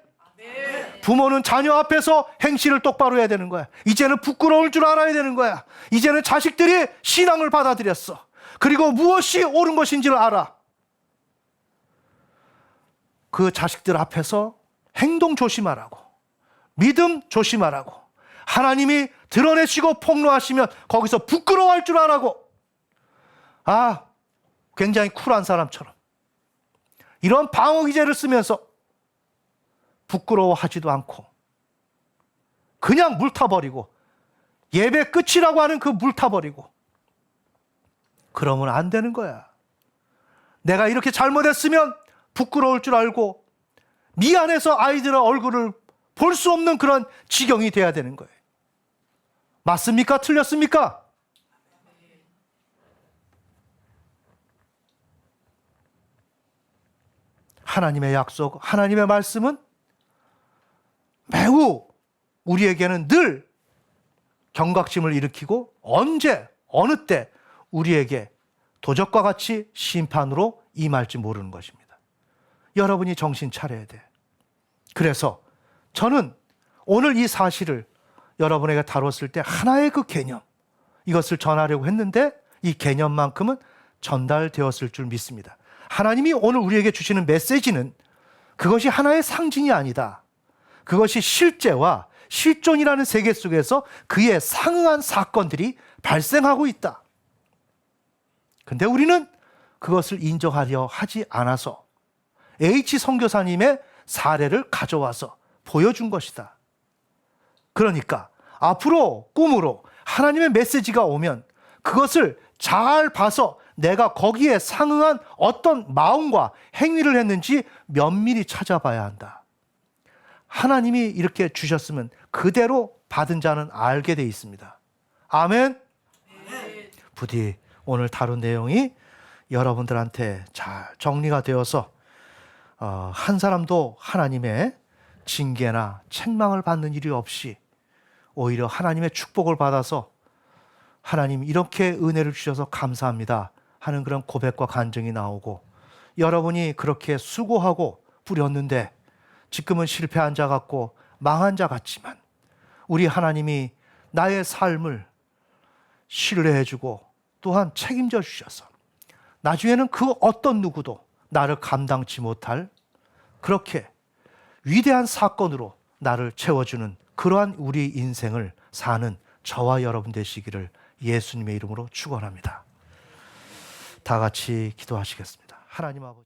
부모는 자녀 앞에서 행실을 똑바로 해야 되는 거야. 이제는 부끄러울 줄 알아야 되는 거야. 이제는 자식들이 신앙을 받아들였어. 그리고 무엇이 옳은 것인지를 알아. 그 자식들 앞에서 행동 조심하라고, 믿음 조심하라고, 하나님이 드러내시고 폭로하시면 거기서 부끄러워할 줄 알라고. 굉장히 쿨한 사람처럼 이런 방어 기제를 쓰면서 부끄러워하지도 않고 그냥 물타버리고 예배 끝이라고 하는 그 물타버리고 그러면 안 되는 거야. 내가 이렇게 잘못했으면 부끄러울 줄 알고 미안해서 아이들의 얼굴을 볼 수 없는 그런 지경이 돼야 되는 거예요. 맞습니까? 틀렸습니까? 하나님의 약속, 하나님의 말씀은 매우 우리에게는 늘 경각심을 일으키고 언제, 어느 때 우리에게 도적과 같이 심판으로 임할지 모르는 것입니다. 여러분이 정신 차려야 돼. 그래서 저는 오늘 이 사실을 여러분에게 다뤘을 때 하나의 그 개념, 이것을 전하려고 했는데 이 개념만큼은 전달되었을 줄 믿습니다. 하나님이 오늘 우리에게 주시는 메시지는 그것이 하나의 상징이 아니다. 그것이 실제와 실존이라는 세계 속에서 그에 상응한 사건들이 발생하고 있다. 근데 우리는 그것을 인정하려 하지 않아서 H 선교사님의 사례를 가져와서 보여준 것이다. 그러니까 앞으로 꿈으로 하나님의 메시지가 오면 그것을 잘 봐서 내가 거기에 상응한 어떤 마음과 행위를 했는지 면밀히 찾아봐야 한다. 하나님이 이렇게 주셨으면 그대로 받은 자는 알게 돼 있습니다. 아멘. 부디 오늘 다룬 내용이 여러분들한테 잘 정리가 되어서 한 사람도 하나님의 징계나 책망을 받는 일이 없이 오히려 하나님의 축복을 받아서 하나님 이렇게 은혜를 주셔서 감사합니다 하는 그런 고백과 간증이 나오고, 여러분이 그렇게 수고하고 뿌렸는데 지금은 실패한 자 같고 망한 자 같지만 우리 하나님이 나의 삶을 신뢰해주고 또한 책임져 주셔서 나중에는 그 어떤 누구도 나를 감당치 못할 그렇게 위대한 사건으로 나를 채워주는 그러한 우리 인생을 사는 저와 여러분 되시기를 예수님의 이름으로 축원합니다. 다 같이 기도하시겠습니다. 하나님 아버지,